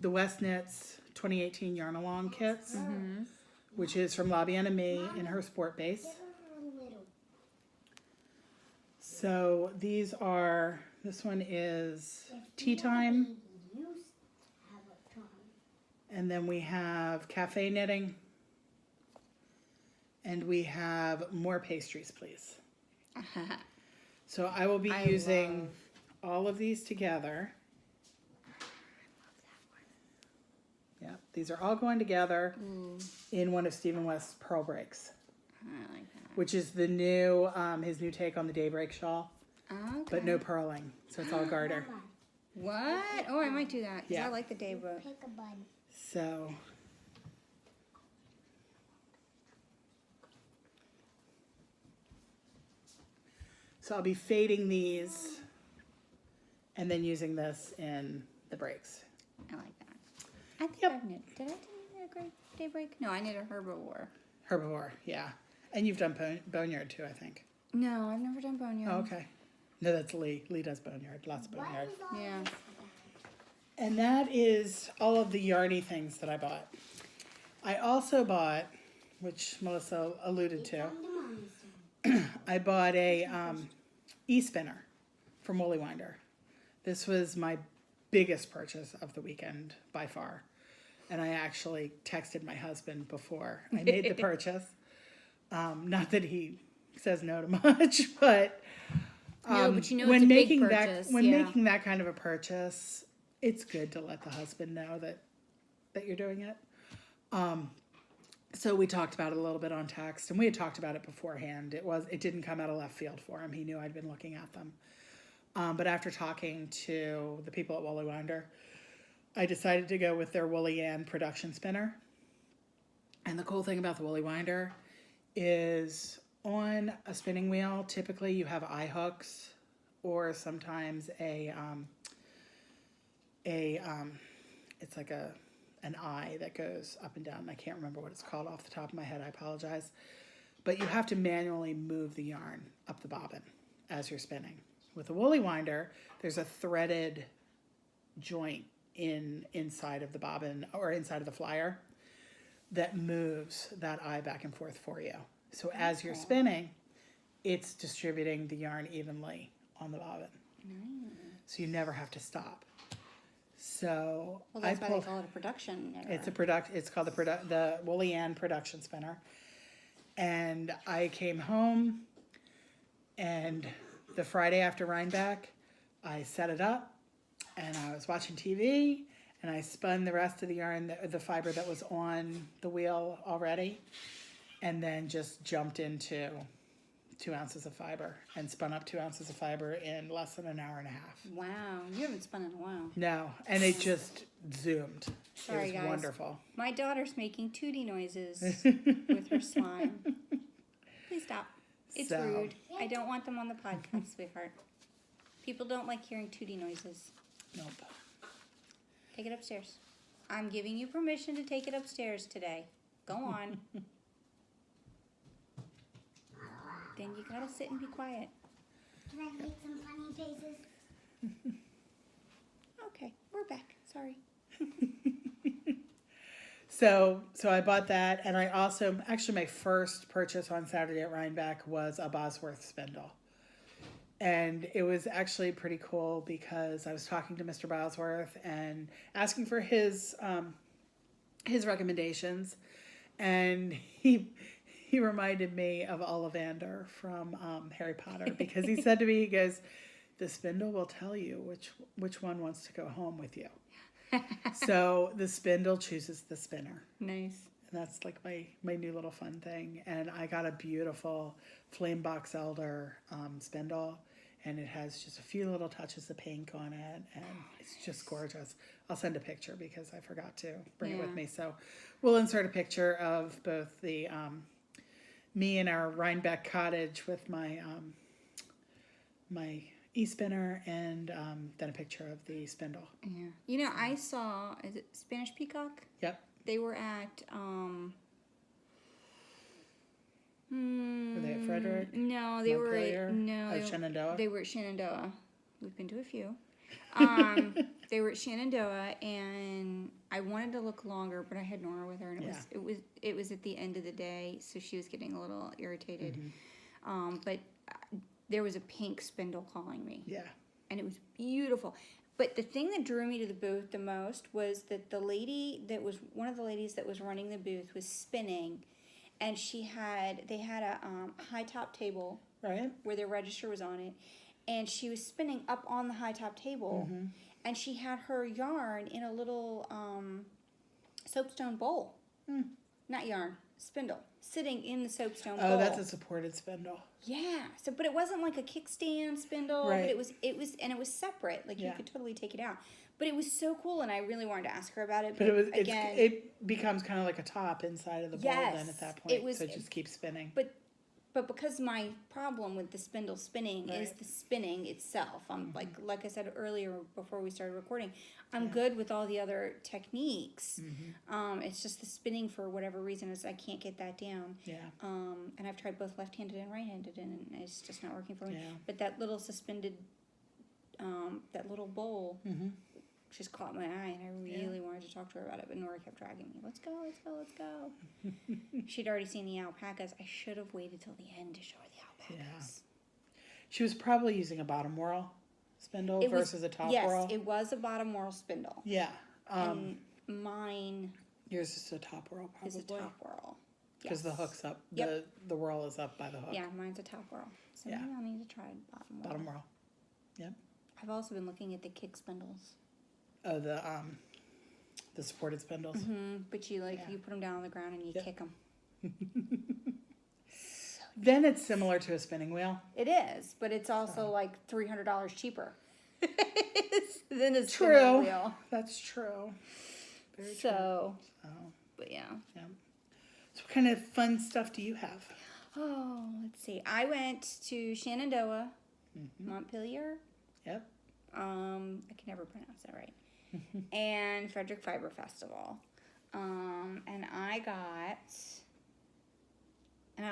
West Knits 2018 Yarn Along kits, which is from Lobby and Me in her sport base. Give her a little. So these are, this one is Tea Time, You used to have a tongue. and then we have Cafe Knitting, and we have More Pastries, Please. So I will be using all of these together. Yeah, these are all going together in one of Stephen West's Pearl Breaks, I like that. which is the new, his new take on the Daybreak shawl, Okay. but no purling, so it's all garter. Mama, What? Oh, I might do that. 'Cause Yeah. I like the day book. pick a button. So I'll be fading these and then using this in the breaks. I like that. I think Yep. I've knit. Did I knit a great daybreak? No, I knit a herbivore. Herbivore, yeah. And you've done boneyard too, I think. No, I've never done boneyard. Oh, okay. No, that's Lee. Lee does boneyard, lots of What boneyard. is all Yeah. this about? And that is all of the yarny things that I bought. I also bought, which Melissa alluded to, From the mommy's room. I bought a e-spinner from Woolly Winder. This was my biggest purchase of the weekend by far. And I actually texted my husband before I made the purchase. Not that he says no to much, but No, but you know when it's a big making purchase, that when yeah. making that kind of a purchase, it's good to let the husband know that you're doing it. So we talked about it a little bit on text, and we had talked about it beforehand. It didn't come out of left field for him. He knew I'd been looking at them. But after talking to the people at Woolly Winder, I decided to go with their Woolly Ann production spinner. And the cool thing about the Woolly Winder is on a spinning wheel, typically you have eye hooks or sometimes it's like an eye that goes up and down. I can't remember what it's called off the top of my head. I apologize. But you have to manually move the yarn up the bobbin as you're spinning. With a Woolly Winder, there's a threaded joint inside of the bobbin or inside of the flyer that moves that eye back and forth for you. So as you're spinning, it's distributing the yarn evenly on the bobbin. So you never have to stop. So Well, that's why they call it a production knitter. it's called the Woolly Ann production spinner. And I came home, and the Friday after Rhinebeck, I set it up, and I was watching TV, and I spun the rest of the yarn, the fiber that was on the wheel already, and then just jumped into 2 ounces of fiber and spun up 2 ounces of fiber in less than an hour and a half. Wow, you haven't spun in a while. No, and it just zoomed. Sorry, it was guys. Wonderful. My daughter's making tootie noises with her slime. Please stop. It's rude. I don't want them on the podcast, sweetheart. People don't like hearing tootie noises. Nope. Take it upstairs. I'm giving you permission to take it upstairs today. Go on. Then you gotta sit and be quiet. Can I make some funny faces? Okay, we're back. Sorry. So I bought that, and I also, actually my first purchase on Saturday at Rhinebeck was a Bosworth spindle. And it was actually pretty cool because I was talking to Mr. Bosworth and asking for his recommendations, and he reminded me of Ollivander from Harry Potter, because he said to me, he goes, the spindle will tell you which one wants to go home with you. So the spindle chooses the spinner. Nice. And that's like my new little fun thing. And I got a beautiful flame box elder spindle, and it has just a few little touches of pink on it, and it's just gorgeous. I'll send a picture because I forgot to bring it with me. So we'll insert a picture of both the me in our Rhinebeck cottage with my my e-spinner, and then a picture of the spindle. Yeah. You know, I saw, is it Spanish Peacock? Yep. They were at, Were they at Frederick? No, they were at, Oh, Shenandoah? They were at Shenandoah. We've been to a few. They were at Shenandoah, and I wanted to look longer, but I had Nora with her, and it was at the end of the day, so she was getting a little irritated. Mm-hmm. But there was a pink spindle calling me. Yeah. And it was beautiful. But the thing that drew me to the booth the most was that one of the ladies that was running the booth was spinning, and they had a high top table, right, where their register was on it, and she was spinning up on the high top table, and she had her yarn in a little soapstone bowl. Not yarn, spindle, sitting in the soapstone bowl. Oh, that's a supported spindle. Yeah. So, but it wasn't like a kickstand spindle. Right. But it was separate. Like you could totally take it out. But it was so cool, and I really wanted to ask her about it. But it becomes kind of like a top inside of the bowl then at that point. So it just keeps spinning. But because my problem with the spindle spinning is the spinning itself. I'm like I said earlier before we started recording, I'm good with all the other techniques. It's just the spinning, for whatever reason, is I can't get that down. Yeah. And I've tried both left-handed and right-handed, and it's just not working for me. Yeah. But that little suspended, that little bowl, just caught my eye, and I really wanted to talk to her about it, but Nora kept dragging me. Let's go. She'd already seen the alpacas. I should have waited till the end to show her the alpacas. Yeah. She was probably using a bottom whorl spindle versus a top whorl. Yes, it was a bottom whorl spindle. Yeah. And mine yours is a top whorl, probably. is a top whorl. Because the hook's up. Yep. The whorl is up by the hook. Yeah, mine's a top whorl. So maybe I'll need to try bottom whorl. Bottom whorl. Yep. I've also been looking at the kick spindles. Oh, the supported spindles. But you put them down on the ground and you kick them. Then it's similar to a spinning wheel. It is, but it's also like $300 cheaper than a spinning True. wheel. That's true. Very so, true. but yeah. So what kind of fun stuff do you have? Oh, let's see. I went to Shenandoah, Montpelier. Yep. I can never pronounce that right. And Frederick Fiber Festival. And I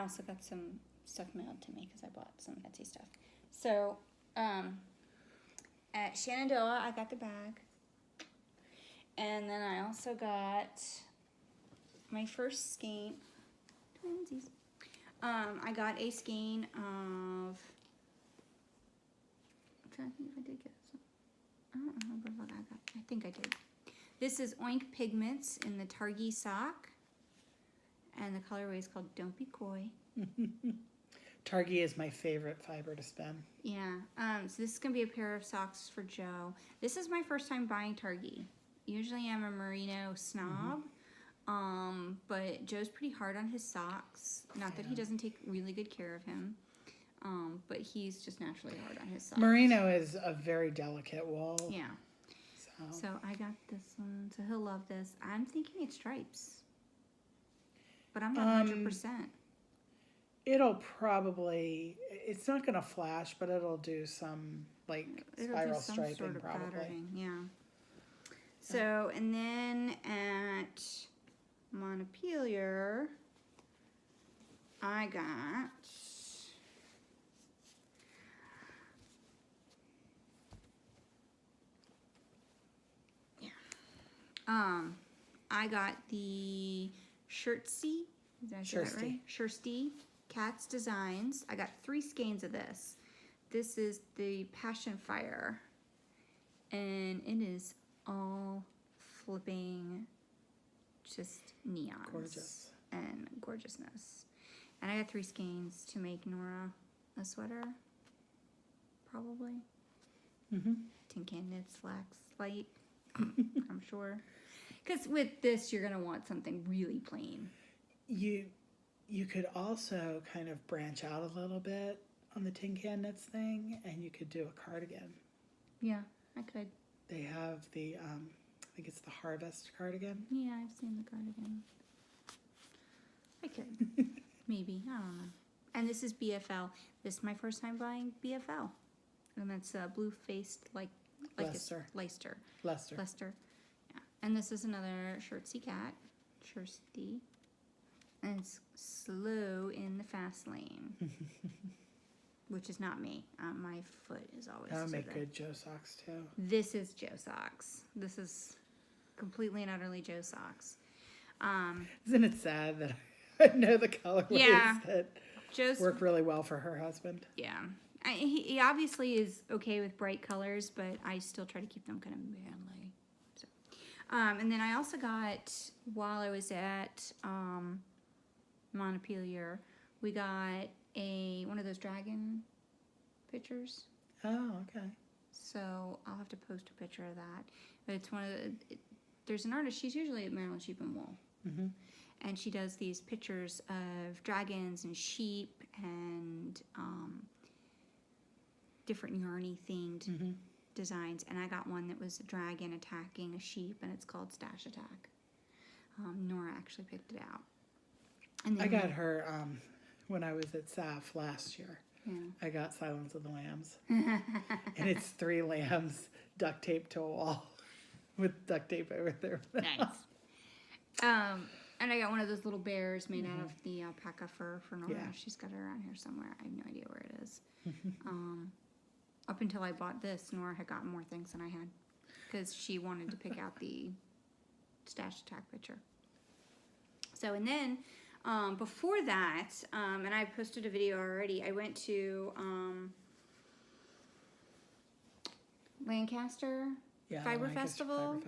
also got some stuff mailed to me because I bought some Etsy stuff. So, at Shenandoah, I got the bag. And then I also got my first skein. Twinsies. I got a skein of... I'm trying to think if I did get some. I don't remember what I got. I think I did. This is Oink Pigments in the Targhee sock. And the colorway is called Don't Be Coy. Targhee is my favorite fiber to spin. Yeah. So this is going to be a pair of socks for Joe. This is my first time buying Targhee. Usually I'm a merino snob. But Joe's pretty hard on his socks. Not that he doesn't take really good care of him. But he's just naturally hard on his socks. Merino is a very delicate wool. Yeah. So I got this one. So he'll love this. I'm thinking it's stripes. But I'm not 100%. It'll probably, it's not going to flash, but it'll do some, like, spiral striping sort of probably. Patterning, yeah. So, and then at Montpelier, I got... I got the Shirtsy. Did I say that right? Shirtsy Cats Designs. I got 3 skeins of this. This is the Passion Fire. And it is all flipping just neons. Gorgeous. And gorgeousness. And I got 3 skeins to make Nora a sweater. Probably. Tin Can Knits Flax Light. I'm sure. Because with this, you're going to want something really plain. You could also kind of branch out a little bit on the Tin Can Knits thing, and you could do a cardigan. Yeah, I could. They have the, I think it's the Harvest cardigan. Yeah, I've seen the cardigan. I could. Maybe. I don't know. And this is BFL. This is my first time buying BFL. And that's blue-faced, like Leicester. Leicester. Yeah. And this is another Shirtsy cat. Shirtsy. And it's slow in the fast lane. Which is not me. My foot is always That would make good Joe socks too. This is Joe socks. This is completely and utterly Joe socks. Isn't it sad that I know the colorways that Joe's work really well for her husband? Yeah. He obviously is okay with bright colors, but I still try to keep them kind of manly. So, and then I also got, while I was at Montpelier, we got one of those dragon pictures. Oh, okay. So I'll have to post a picture of that. But it's one of there's an artist, she's usually at Maryland Sheep and Wool. And she does these pictures of dragons and sheep and different yarny themed designs. And I got one that was a dragon attacking a sheep, and it's called Stash Attack. Nora actually picked it out. And then I got her when I was at SAF last year. Yeah. I got Silence of the Lambs. And it's 3 lambs duct taped to a wall with duct tape over their mouth. Nice. And I got one of those little bears made out of the alpaca fur for Nora. Yeah. She's got it around here somewhere. I have no idea where it is. Up until I bought this, Nora had gotten more things than I had because she wanted to pick out the Stash Attack picture. So, and then before that, and I posted a video already, I went to Lancaster Fiber Festival.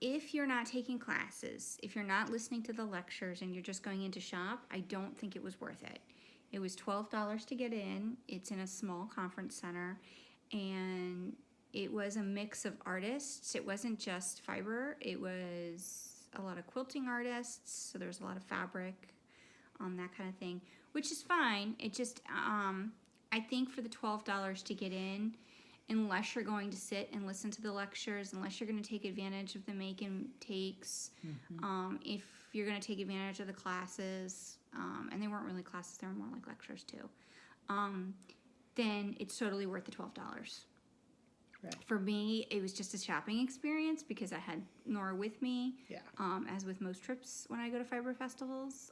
If you're not taking classes, if you're not listening to the lectures and you're just going in to shop, I don't think it was worth it. It was $12 to get in. It's in a small conference center, and it was a mix of artists. It wasn't just fiber. It was a lot of quilting artists, so there was a lot of fabric, that kind of thing, which is fine. It just, I think for the $12 to get in, unless you're going to sit and listen to the lectures, unless you're going to take advantage of the make and takes, if you're going to take advantage of the classes, and they weren't really classes, they were more like lectures too, then it's totally worth the $12. Right. For me, it was just a shopping experience because I had Nora with me, as with most trips when I go to fiber festivals,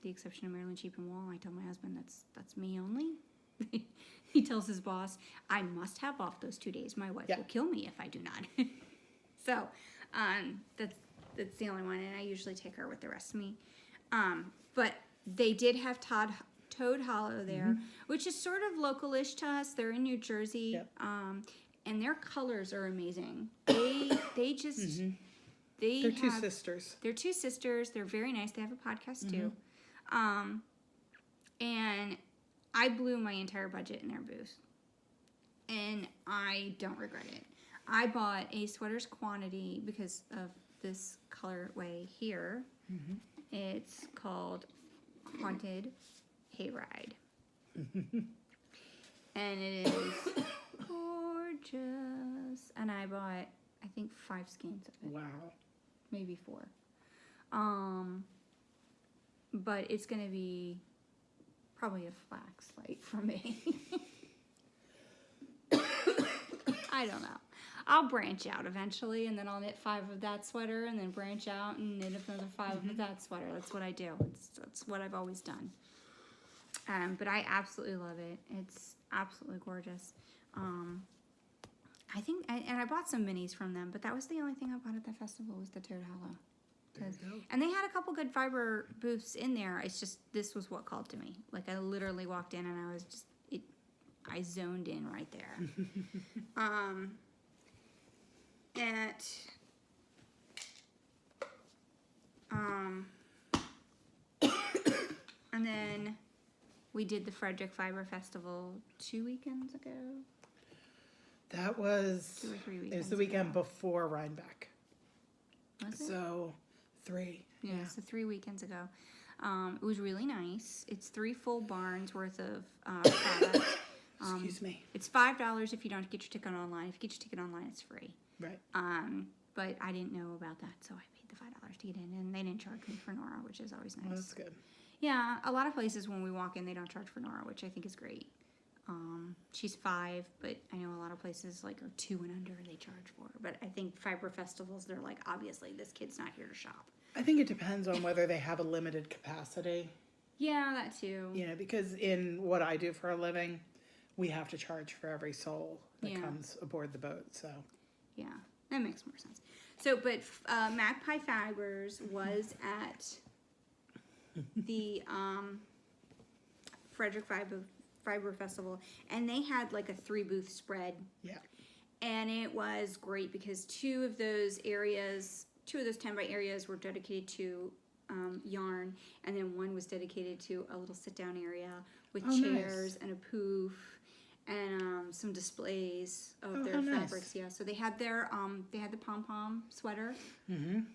the exception of Maryland Sheep and Wool. I tell my husband that's me only. He tells his boss, I must have off those 2 days. My wife will kill me if I do not. So that's the only one, and I usually take her with the rest of me. But they did have Toad Hollow there, which is sort of local-ish to us. They're in New Jersey, and their colors are amazing. They just they're 2 sisters. They're 2 sisters. They're very nice. They have a podcast too, and I blew my entire budget in their booth, and I don't regret it. I bought a sweater's quantity because of this colorway here. It's called Haunted Hayride. And it is gorgeous. And I bought, I think, 5 skeins of it. Wow. Maybe 4. But it's going to be probably a flax light for me. I don't know. I'll branch out eventually, and then I'll knit 5 of that sweater, and then branch out and knit another 5 of that sweater. That's what I do. That's what I've always done. But I absolutely love it. It's absolutely gorgeous. I think, and I bought some minis from them, but that was the only thing I bought at the festival was the Toad Hollow. And they had a couple good fiber booths in there. It's just, this was what called to me. Like, I literally walked in and I was just, I zoned in right there. And then we did the Frederick Fiber Festival 2 weekends ago. That was 2 or 3 weekends. It was the weekend before Rhinebeck. Was it? So 3. Yeah, so 3 weekends ago. It was really nice. It's 3 full barns worth of product. Excuse me. It's $5 if you don't get your ticket online. If you get your ticket online, it's free. Right. But I didn't know about that, so I paid the $5 to get in, and they didn't charge me for Nora, which is always nice. Well, that's good. Yeah, a lot of places when we walk in, they don't charge for Nora, which I think is great. She's 5, but I know a lot of places like are 2 and under they charge for her. But I think fiber festivals, they're like, obviously this kid's not here to shop. I think it depends on whether they have a limited capacity. Yeah, that too. You know, because in what I do for a living, we have to charge for every soul that comes aboard the boat. So yeah, that makes more sense. So, but Magpie Fibers was at the Frederick Fiber Festival, and they had like a 3-booth spread. Yeah. And it was great because 2 of those 10 by areas were dedicated to yarn, and then 1 was dedicated to a little sit-down area with chairs and a poof and some displays of their fabrics. Yeah, so they had their they had the Pom Pom sweater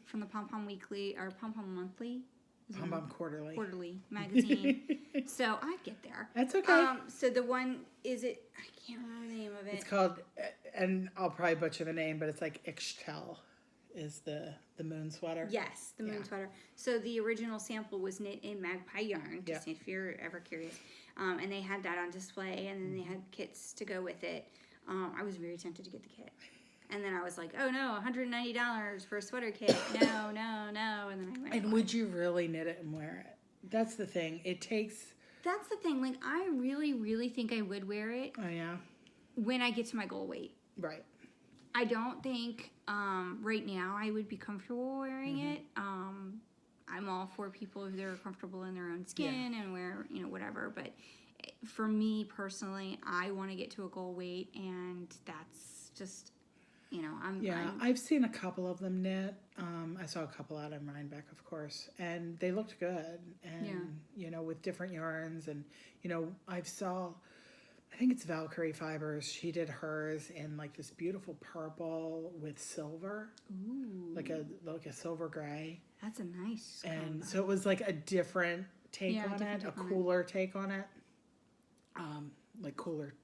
from the Pom Pom Weekly or Pom Pom Monthly. Pom Pom Quarterly magazine. So I get there. That's okay. So the one I can't remember the name of it. It's called, and I'll probably butcher the name, but it's like Ixchel is the moon sweater. Yes, the moon sweater. So the original sample was knit in Magpie yarn, just if you're ever curious. And they had that on display, and then they had kits to go with it. I was very tempted to get the kit. And then I was like, oh no, $190 for a sweater kit. No. And then I went. And would you really knit it and wear it? That's the thing. It takes... That's the thing. Like, I really, really think I would wear it. Oh, yeah? When I get to my goal weight. Right. I don't think right now I would be comfortable wearing it. I'm all for people if they're comfortable in their own skin and wear, whatever. But for me personally, I want to get to a goal weight, and that's just, I've seen a couple of them knit. I saw a couple out in Rhinebeck, of course, and they looked good. And, with different yarns. And, I think it's Valkyrie Fibers. She did hers in like this beautiful purple with silver. Ooh. Like a silver gray. That's a nice And combo. so it was like a different take on it, a cooler take on it. Like cooler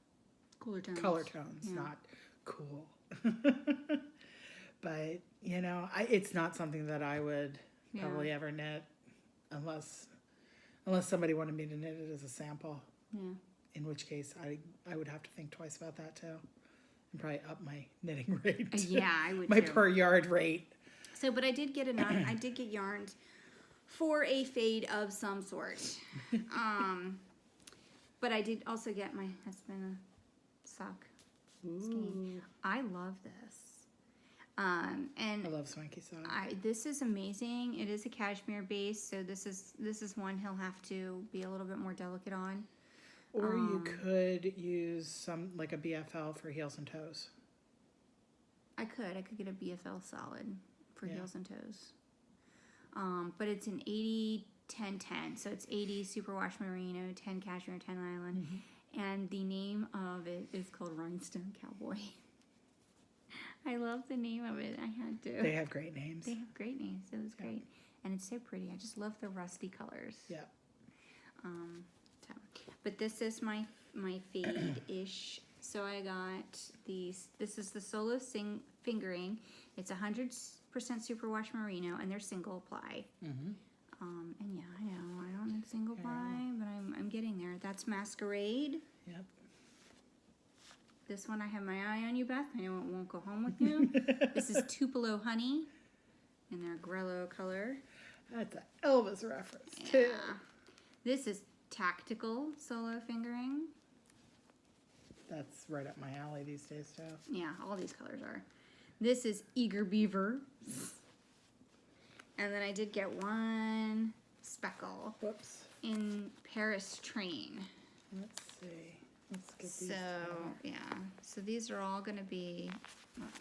tones. Color tones, not cool. But, it's not something that I would probably ever knit unless somebody wanted me to knit it as a sample. Yeah. In which case, I would have to think twice about that too, and probably up my knitting rate. Yeah, I would. My per yard rate. So, but I did get I did get yarns for a fade of some sort. But I did also get my husband a sock skein. I love this. And I love swanky socks. This is amazing. It is a cashmere base, so this is one he'll have to be a little bit more delicate on. Or you could use some, like a BFL for heels and toes. I could get a BFL solid for heels and toes. But it's an 80-10-10. So it's 80 Superwash Merino, 10 Cashmere, 10 Nylon. And the name of it is called Rhinestone Cowboy. I love the name of it. I had to. They have great names. They have great names. It was great. And it's so pretty. I just love the rusty colors. Yeah. So. But this is my fade-ish. So I got these. This is the Solo Fingering. It's 100% Superwash Merino, and they're single ply. And yeah, I know I don't need single ply, but I'm getting there. That's Masquerade. Yep. This one I have my eye on you, Beth. I know it won't go home with you. This is Tupelo Honey in their Grello color. That's an Elvis reference too. This is Tactical Solo Fingering. That's right up my alley these days too. Yeah, all these colors are. This is Eager Beaver. And then I did get one speckle. Whoops. In Paris Train. Let's see. Let's get these. So, yeah. So these are all going to be...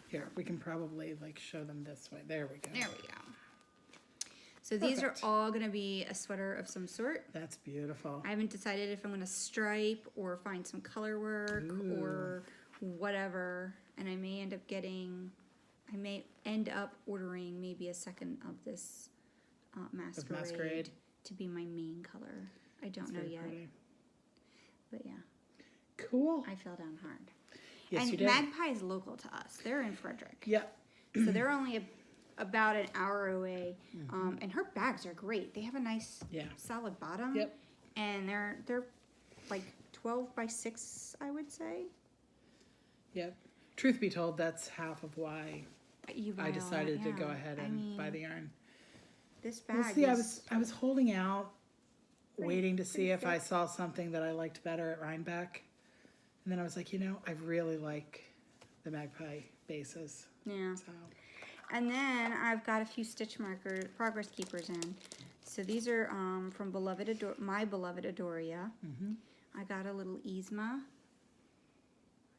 Here, we can probably like show them this way. There we go. There we go. So these are all going to be a sweater of some sort. That's beautiful. I haven't decided if I'm going to stripe or find some color work or whatever. And I may end up ordering maybe a second of this Masquerade to be my main color. I don't know yet. Pretty. But yeah. Cool. I fell down hard. Yes, and you did. Magpie is local to us. They're in Frederick. Yep. So they're only about an hour away. And her bags are great. They have a nice solid bottom. Yep. And they're like 12 by 6, I would say. Yep. Truth be told, that's half of why I decided to go ahead and buy the yarn. This bag I was holding out, waiting to see if I saw something that I liked better at Rhinebeck. And then I was like, I really like the Magpie bases. Yeah. So. And then I've got a few stitch markers, progress keepers in. So these are from my beloved Adoria. I got a little Yzma.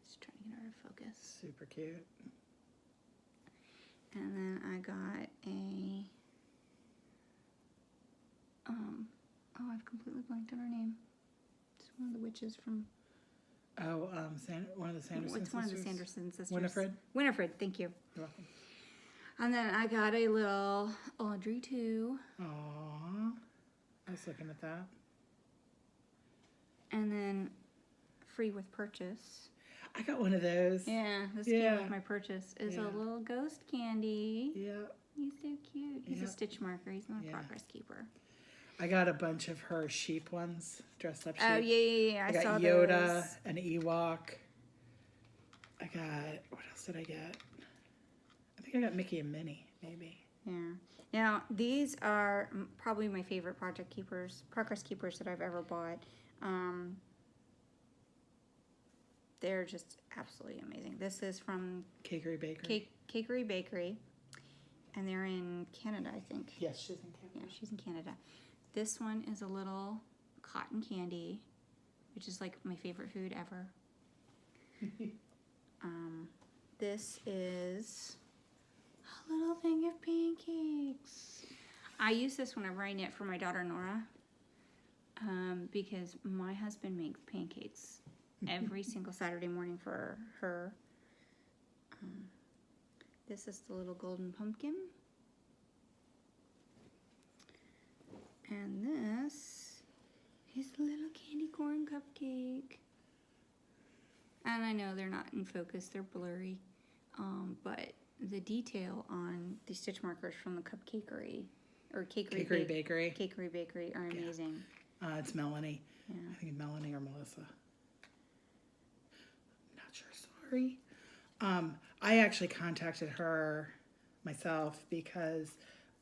Just trying to get out of focus. Super cute. And then I got a I've completely blanked on her name. It's one of the witches from one of the Sanderson It's sisters. one of the Sanderson sisters. Winifred, thank you. You're welcome. And then I got a little Audrey too. Aww. I was looking at that. And then free with purchase. I got one of those. Yeah, this came with my purchase. Is a little ghost candy. Yeah. He's so cute. He's a stitch marker. He's not a progress keeper. I got a bunch of her sheep ones, dressed up sheep. Oh, yeah. I got Yoda, an Ewok. I got, what else did I get? I think I got Mickey and Minnie, maybe. Yeah. Now, these are probably my favorite progress keepers that I've ever bought. They're just absolutely amazing. This is from Cakery Bakery. Cakery Bakery. And they're in Canada, I think. Yes, she's in Canada. Yeah, she's in Canada. This one is a little cotton candy, which is like my favorite food ever. This is a little thing of pancakes. I use this whenever I knit for my daughter Nora, because my husband makes pancakes every single Saturday morning for her. This is the little golden pumpkin. And this is the little candy corn cupcake. And I know they're not in focus, they're blurry. But the detail on the stitch markers from the Cupcakery, or Cakery Bakery are amazing. Yeah. It's Melanie. Yeah. I think Melanie or Melissa. Not sure, sorry. I actually contacted her myself because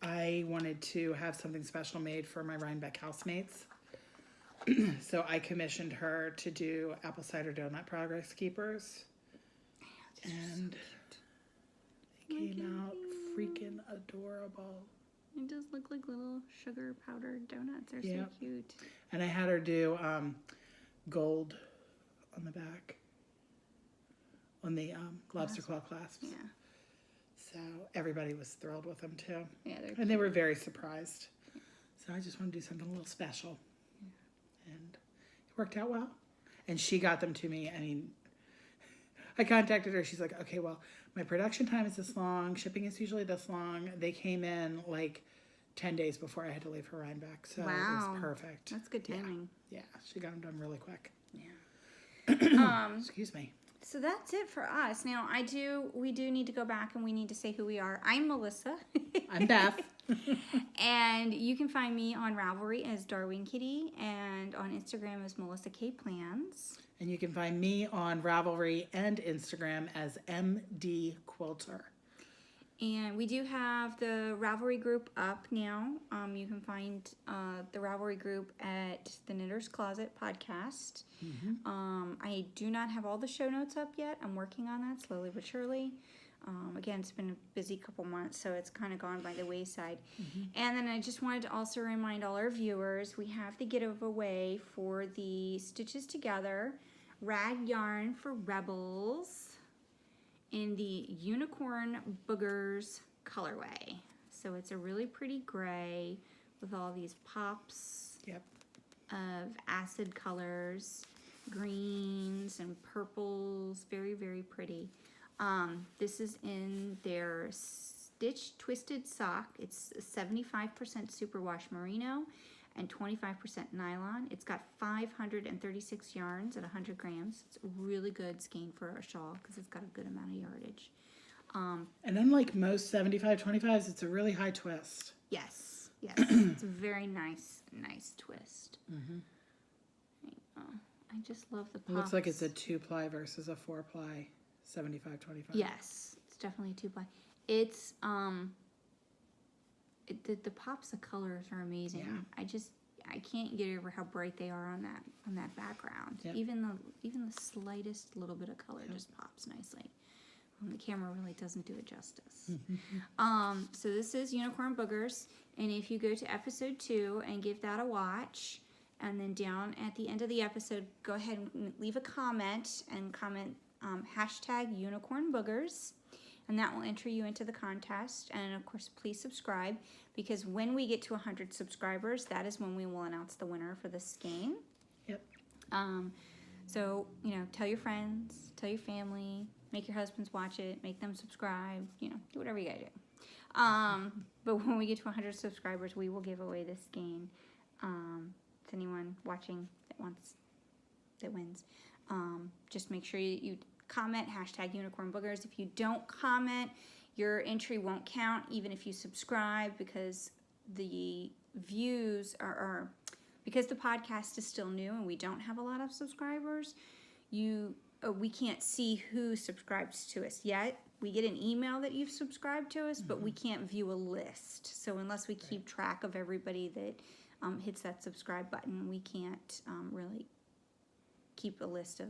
I wanted to have something special made for my Rhinebeck housemates. So I commissioned her to do apple cider donut progress keepers. And they came out freaking adorable. It does look like little sugar powdered donuts. They're so cute. And I had her do gold on the back. On the lobster claw clasps. Yeah. So everybody was thrilled with them too. Yeah, and they were very surprised. So I just want to do something a little special. Yeah. And it worked out well. And she got them to me. I mean, I contacted her. She's like, okay, well, my production time is this long. Shipping is usually this long. They came in like 10 days before I had to leave for Rhinebeck. So wow. it was perfect. That's good timing. Yeah, she got them done really quick. Yeah. Excuse me. So that's it for us. Now, we do need to go back and we need to say who we are. I'm Melissa. I'm Beth. And you can find me on Ravelry as Darwin Kitty and on Instagram as Melissa K Plans. And you can find me on Ravelry and Instagram as MD Quilter. And we do have the Ravelry group up now. You can find the Ravelry group at the Knitter's Closet podcast. I do not have all the show notes up yet. I'm working on that slowly but surely. Again, it's been a busy couple months, so it's kind of gone by the wayside. And then I just wanted to also remind all our viewers, we have the giveaway for the Stitches Together Rag Yarn for Rebels in the Unicorn Boogers colorway. So it's a really pretty gray with all these pops of acid colors, greens and purples, very, very pretty. This is in their Stitch Twisted Sock. It's 75% Superwash Merino and 25% nylon. It's got 536 yarns at 100 grams. It's a really good skein for a shawl because it's got a good amount of yardage. And unlike most 75-25s, it's a really high twist. Yes, it's a very nice twist. I just love the pops. It looks like it's a 2-ply versus a 4-ply 75-25. Yes, it's definitely a 2-ply. It's the pops of colors are amazing. Yeah. I can't get over how bright they are on that background. Yep. Even the slightest little bit of color just pops nicely. The camera really doesn't do it justice. So this is Unicorn Boogers, and if you go to episode 2 and give that a watch, and then down at the end of the episode, go ahead and leave a comment and comment hashtag Unicorn Boogers, and that will enter you into the contest. And of course, please subscribe, because when we get to 100 subscribers, that is when we will announce the winner for the skein. Yep. So, tell your friends, tell your family, make your husbands watch it, make them subscribe, do whatever you gotta do. But when we get to 100 subscribers, we will give away this skein to anyone watching that wins. Just make sure you comment hashtag Unicorn Boogers. If you don't comment, your entry won't count, even if you subscribe, because the views are because the podcast is still new and we don't have a lot of subscribers. We can't see who subscribes to us yet. We get an email that you've subscribed to us, but we can't view a list. So unless we keep track of everybody that hits that subscribe button, we can't really keep a list of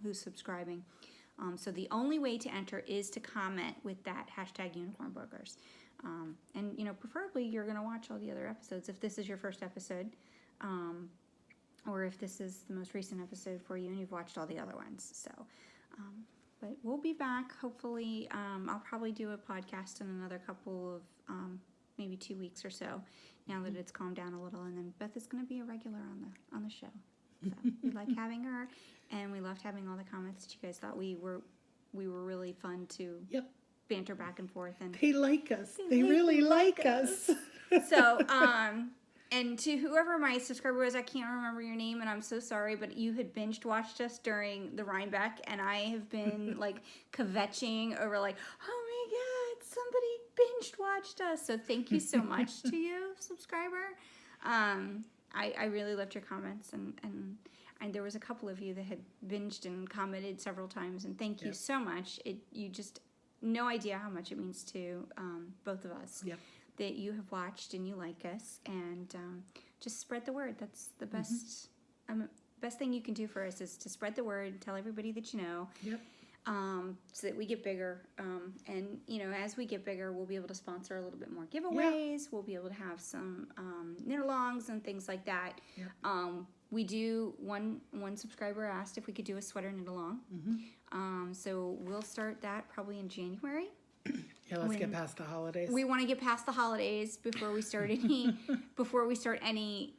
who's subscribing. So the only way to enter is to comment with that hashtag Unicorn Boogers. And preferably you're going to watch all the other episodes if this is your first episode. Or if this is the most recent episode for you and you've watched all the other ones. So, but we'll be back, hopefully. I'll probably do a podcast in another couple of, maybe 2 weeks or so, now that it's calmed down a little. And then Beth is going to be a regular on the show. So we like having her, and we loved having all the comments that you guys thought we were really fun to banter back and forth. And they like us. They really like us. So, and to whoever my subscriber was, I can't remember your name, and I'm so sorry, but you had binge watched us during the Rhinebeck, and I have been kvetching over oh my God, somebody binge watched us. So thank you so much to you, subscriber. I really loved your comments, and there was a couple of you that had binged and commented several times, and thank you so much. You just no idea how much it means to both of us. Yep. That you have watched and you like us, and just spread the word. That's the best best thing you can do for us is to spread the word, tell everybody that you know, so that we get bigger. And as we get bigger, we'll be able to sponsor a little bit more giveaways. We'll be able to have some knit-alongs and things like that. We do one subscriber asked if we could do a sweater knit-along. So we'll start that probably in January. Yeah, let's get past the holidays. We want to get past the holidays before we start any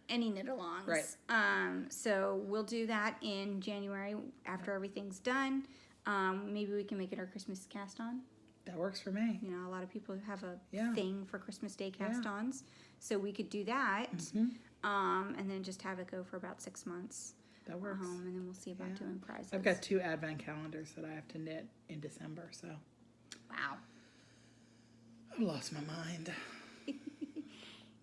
knit-alongs. Right. So we'll do that in January after everything's done. Maybe we can make it our Christmas cast-on. That works for me. You know, a lot of people have a Yeah. thing for Christmas Day cast-ons. So we could do that. And then just have it go for about 6 months. That works. And then we'll see about doing prizes. I've got 2 advent calendars that I have to knit in December, so. Wow. I've lost my mind.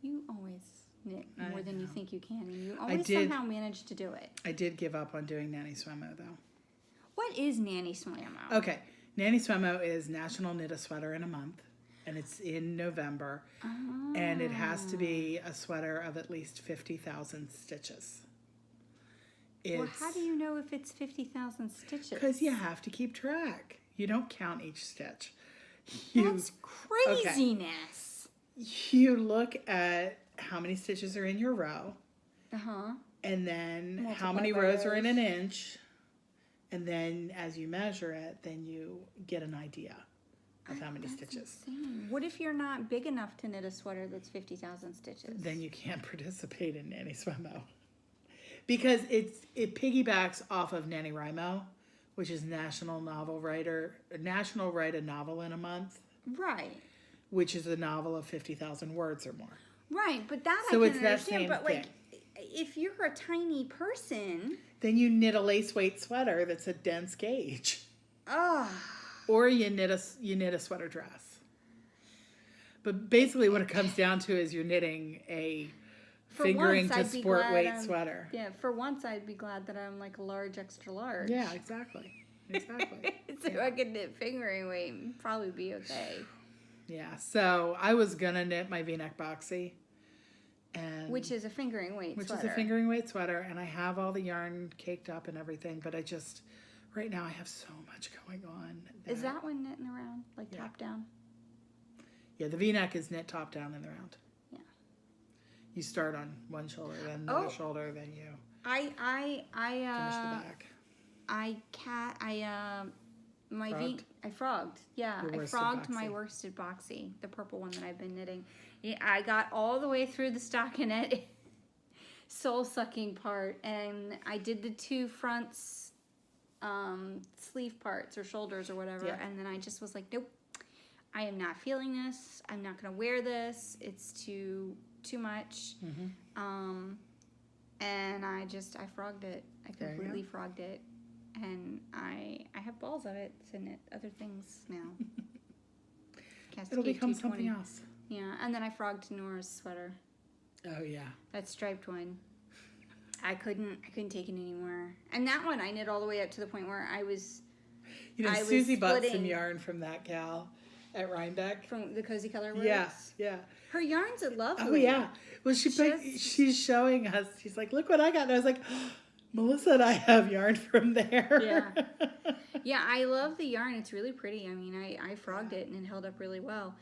You always knit more than you think you can, and you I always did. somehow manage to do it. I did give up on doing Nanny Swimmo, though. What is Nanny Swimmo? Okay. Nanny Swimmo is National Knit a Sweater in a Month, and it's in November. Oh. And it has to be a sweater of at least 50,000 stitches. Well, how do you know if it's 50,000 stitches? Because you have to keep track. You don't count each stitch. That's craziness. You look at how many stitches are in your row. Uh-huh. And then Multiply how many by rows are in those. an inch. And then as you measure it, then you get an idea of how many stitches. Insane. What if you're not big enough to knit a sweater that's 50,000 stitches? Then you can't participate in Nanny Swimmo. Because it piggybacks off of NaNoWriMo, which is National Write a Novel in a Month. Right. Which is a novel of 50,000 words or more. Right, but that So I it's can that understand. same But like, thing. if you're a tiny person, Then you knit a lace weight sweater that's a dense gauge. Or you knit a sweater dress. But basically what it comes down to is you're knitting a fingering to sport weight sweater. Yeah, for once I'd be glad that I'm like a large, extra large. Yeah, exactly. So I could knit fingering weight and probably be okay. Yeah, so I was gonna knit my V-neck boxy. And Which is a fingering weight Which sweater. is a fingering weight sweater, and I have all the yarn caked up and everything, but I just, right now I have so much going on. Is that one knitting around, like top down? Yeah, the V-neck is knit top down in the round. Yeah. You start on one shoulder, then another shoulder, then you finish the back. I frogged. Yeah, Your I worsted frogged my boxy. worsted boxy, the purple one that I've been knitting. Yeah, I got all the way through the stockinette soul sucking part, and I did the 2 fronts, sleeve parts or shoulders or whatever, and then I just was like, nope, I am not feeling this. I'm not gonna wear this. It's too much. And I frogged it. I completely frogged it. And I have balls of it to knit other things now. Cascade It'll become 220. something else. Yeah, and then I frogged Nora's sweater. Oh yeah. That striped one. I couldn't take it anymore. And that one I knit all the way up to the point where I was Susie bought some splitting- yarn from that gal at Rhinebeck. From the Cozy Color Works. Yeah. Her yarns are lovely. Oh yeah. Well, she's showing us. She's like, look what I got. And I was like, oh, Melissa and I have yarn from there. Yeah. Yeah, I love the yarn. It's really pretty. I mean, I frogged it and it held up really well.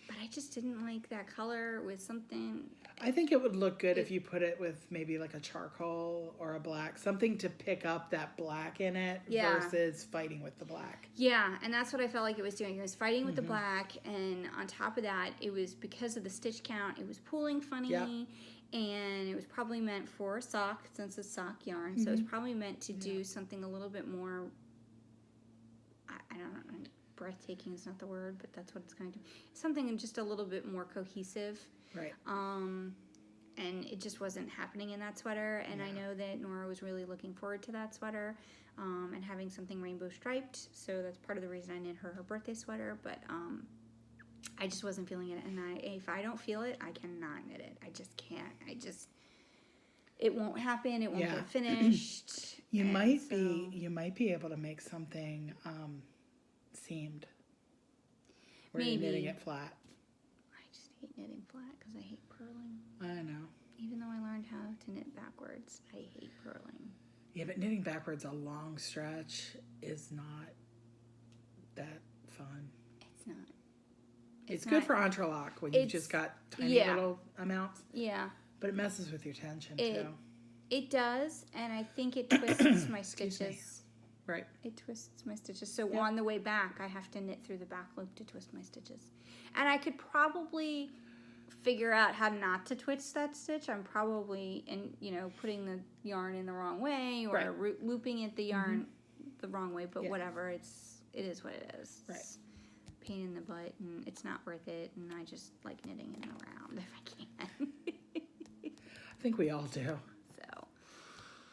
But I just didn't like that color with something. I think it would look good if you put it with maybe like a charcoal or a black, something to pick up that black in it versus fighting with the black. Yeah, and that's what I felt like it was doing. It was fighting with the black, and on top of that, it was because of the stitch count, it was pooling funny, and it was probably meant for a sock, since it's sock yarn, so it was probably meant to do something a little bit more, I don't know, breathtaking is not the word, but that's what it's going to do. Something just a little bit more cohesive. Right. And it just wasn't happening in that sweater, and I know that Nora was really looking forward to that sweater, and having something rainbow striped, so that's part of the reason I knit her birthday sweater, but I just wasn't feeling it, and if I don't feel it, I cannot knit it. I just can't. It won't happen, it won't get finished. You might be able to make something seamed. Where you're knitting it flat. I just hate knitting flat because I hate purling. I know. Even though I learned how to knit backwards, I hate purling. Yeah, but knitting backwards a long stretch is not that fun. It's not. It's good for entrelac when you've just got tiny little amounts. Yeah. But it messes with your tension too. It does, and I think it twists my stitches. Right. It twists my stitches. So on the way back, I have to knit through the back loop to twist my stitches. And I could probably figure out how not to twist that stitch. I'm probably putting the yarn in the wrong way or looping it the yarn the wrong way. But whatever, it is what it is. Right. pain in the butt, and it's not worth it, and I just like knitting in the round if I can. I think we all do. So,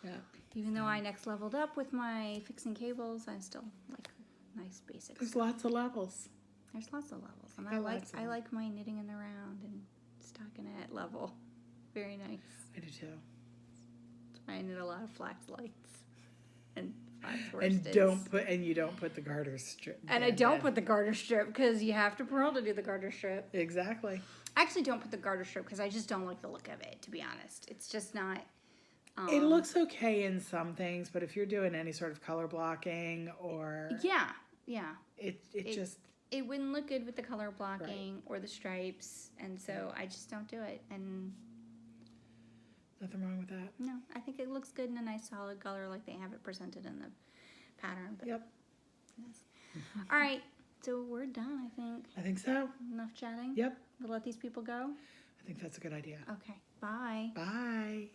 yeah. Even though I next leveled up with my fixing cables, I still like nice basics. There's lots of levels. There's lots of levels, and I like my knitting in the round and stockinette level. Very nice. I do too. I knit a lot of flax lights and flax And worsteds. you don't put the garter strip. And I don't put the garter strip because you have to purl to do the garter strip. Exactly. I actually don't put the garter strip because I just don't like the look of it, to be honest. It's just not. It looks okay in some things, but if you're doing any sort of color blocking or yeah, it wouldn't look good with the color blocking or the stripes, and so I just don't do it. And nothing wrong with that. no, I think it looks good in a nice solid color like they have it presented in the pattern. But Yep. Yes. All right, so we're done. I think. I think so. Enough chatting. Yep. We'll let these people go. I think that's a good idea. Okay. Bye. Bye.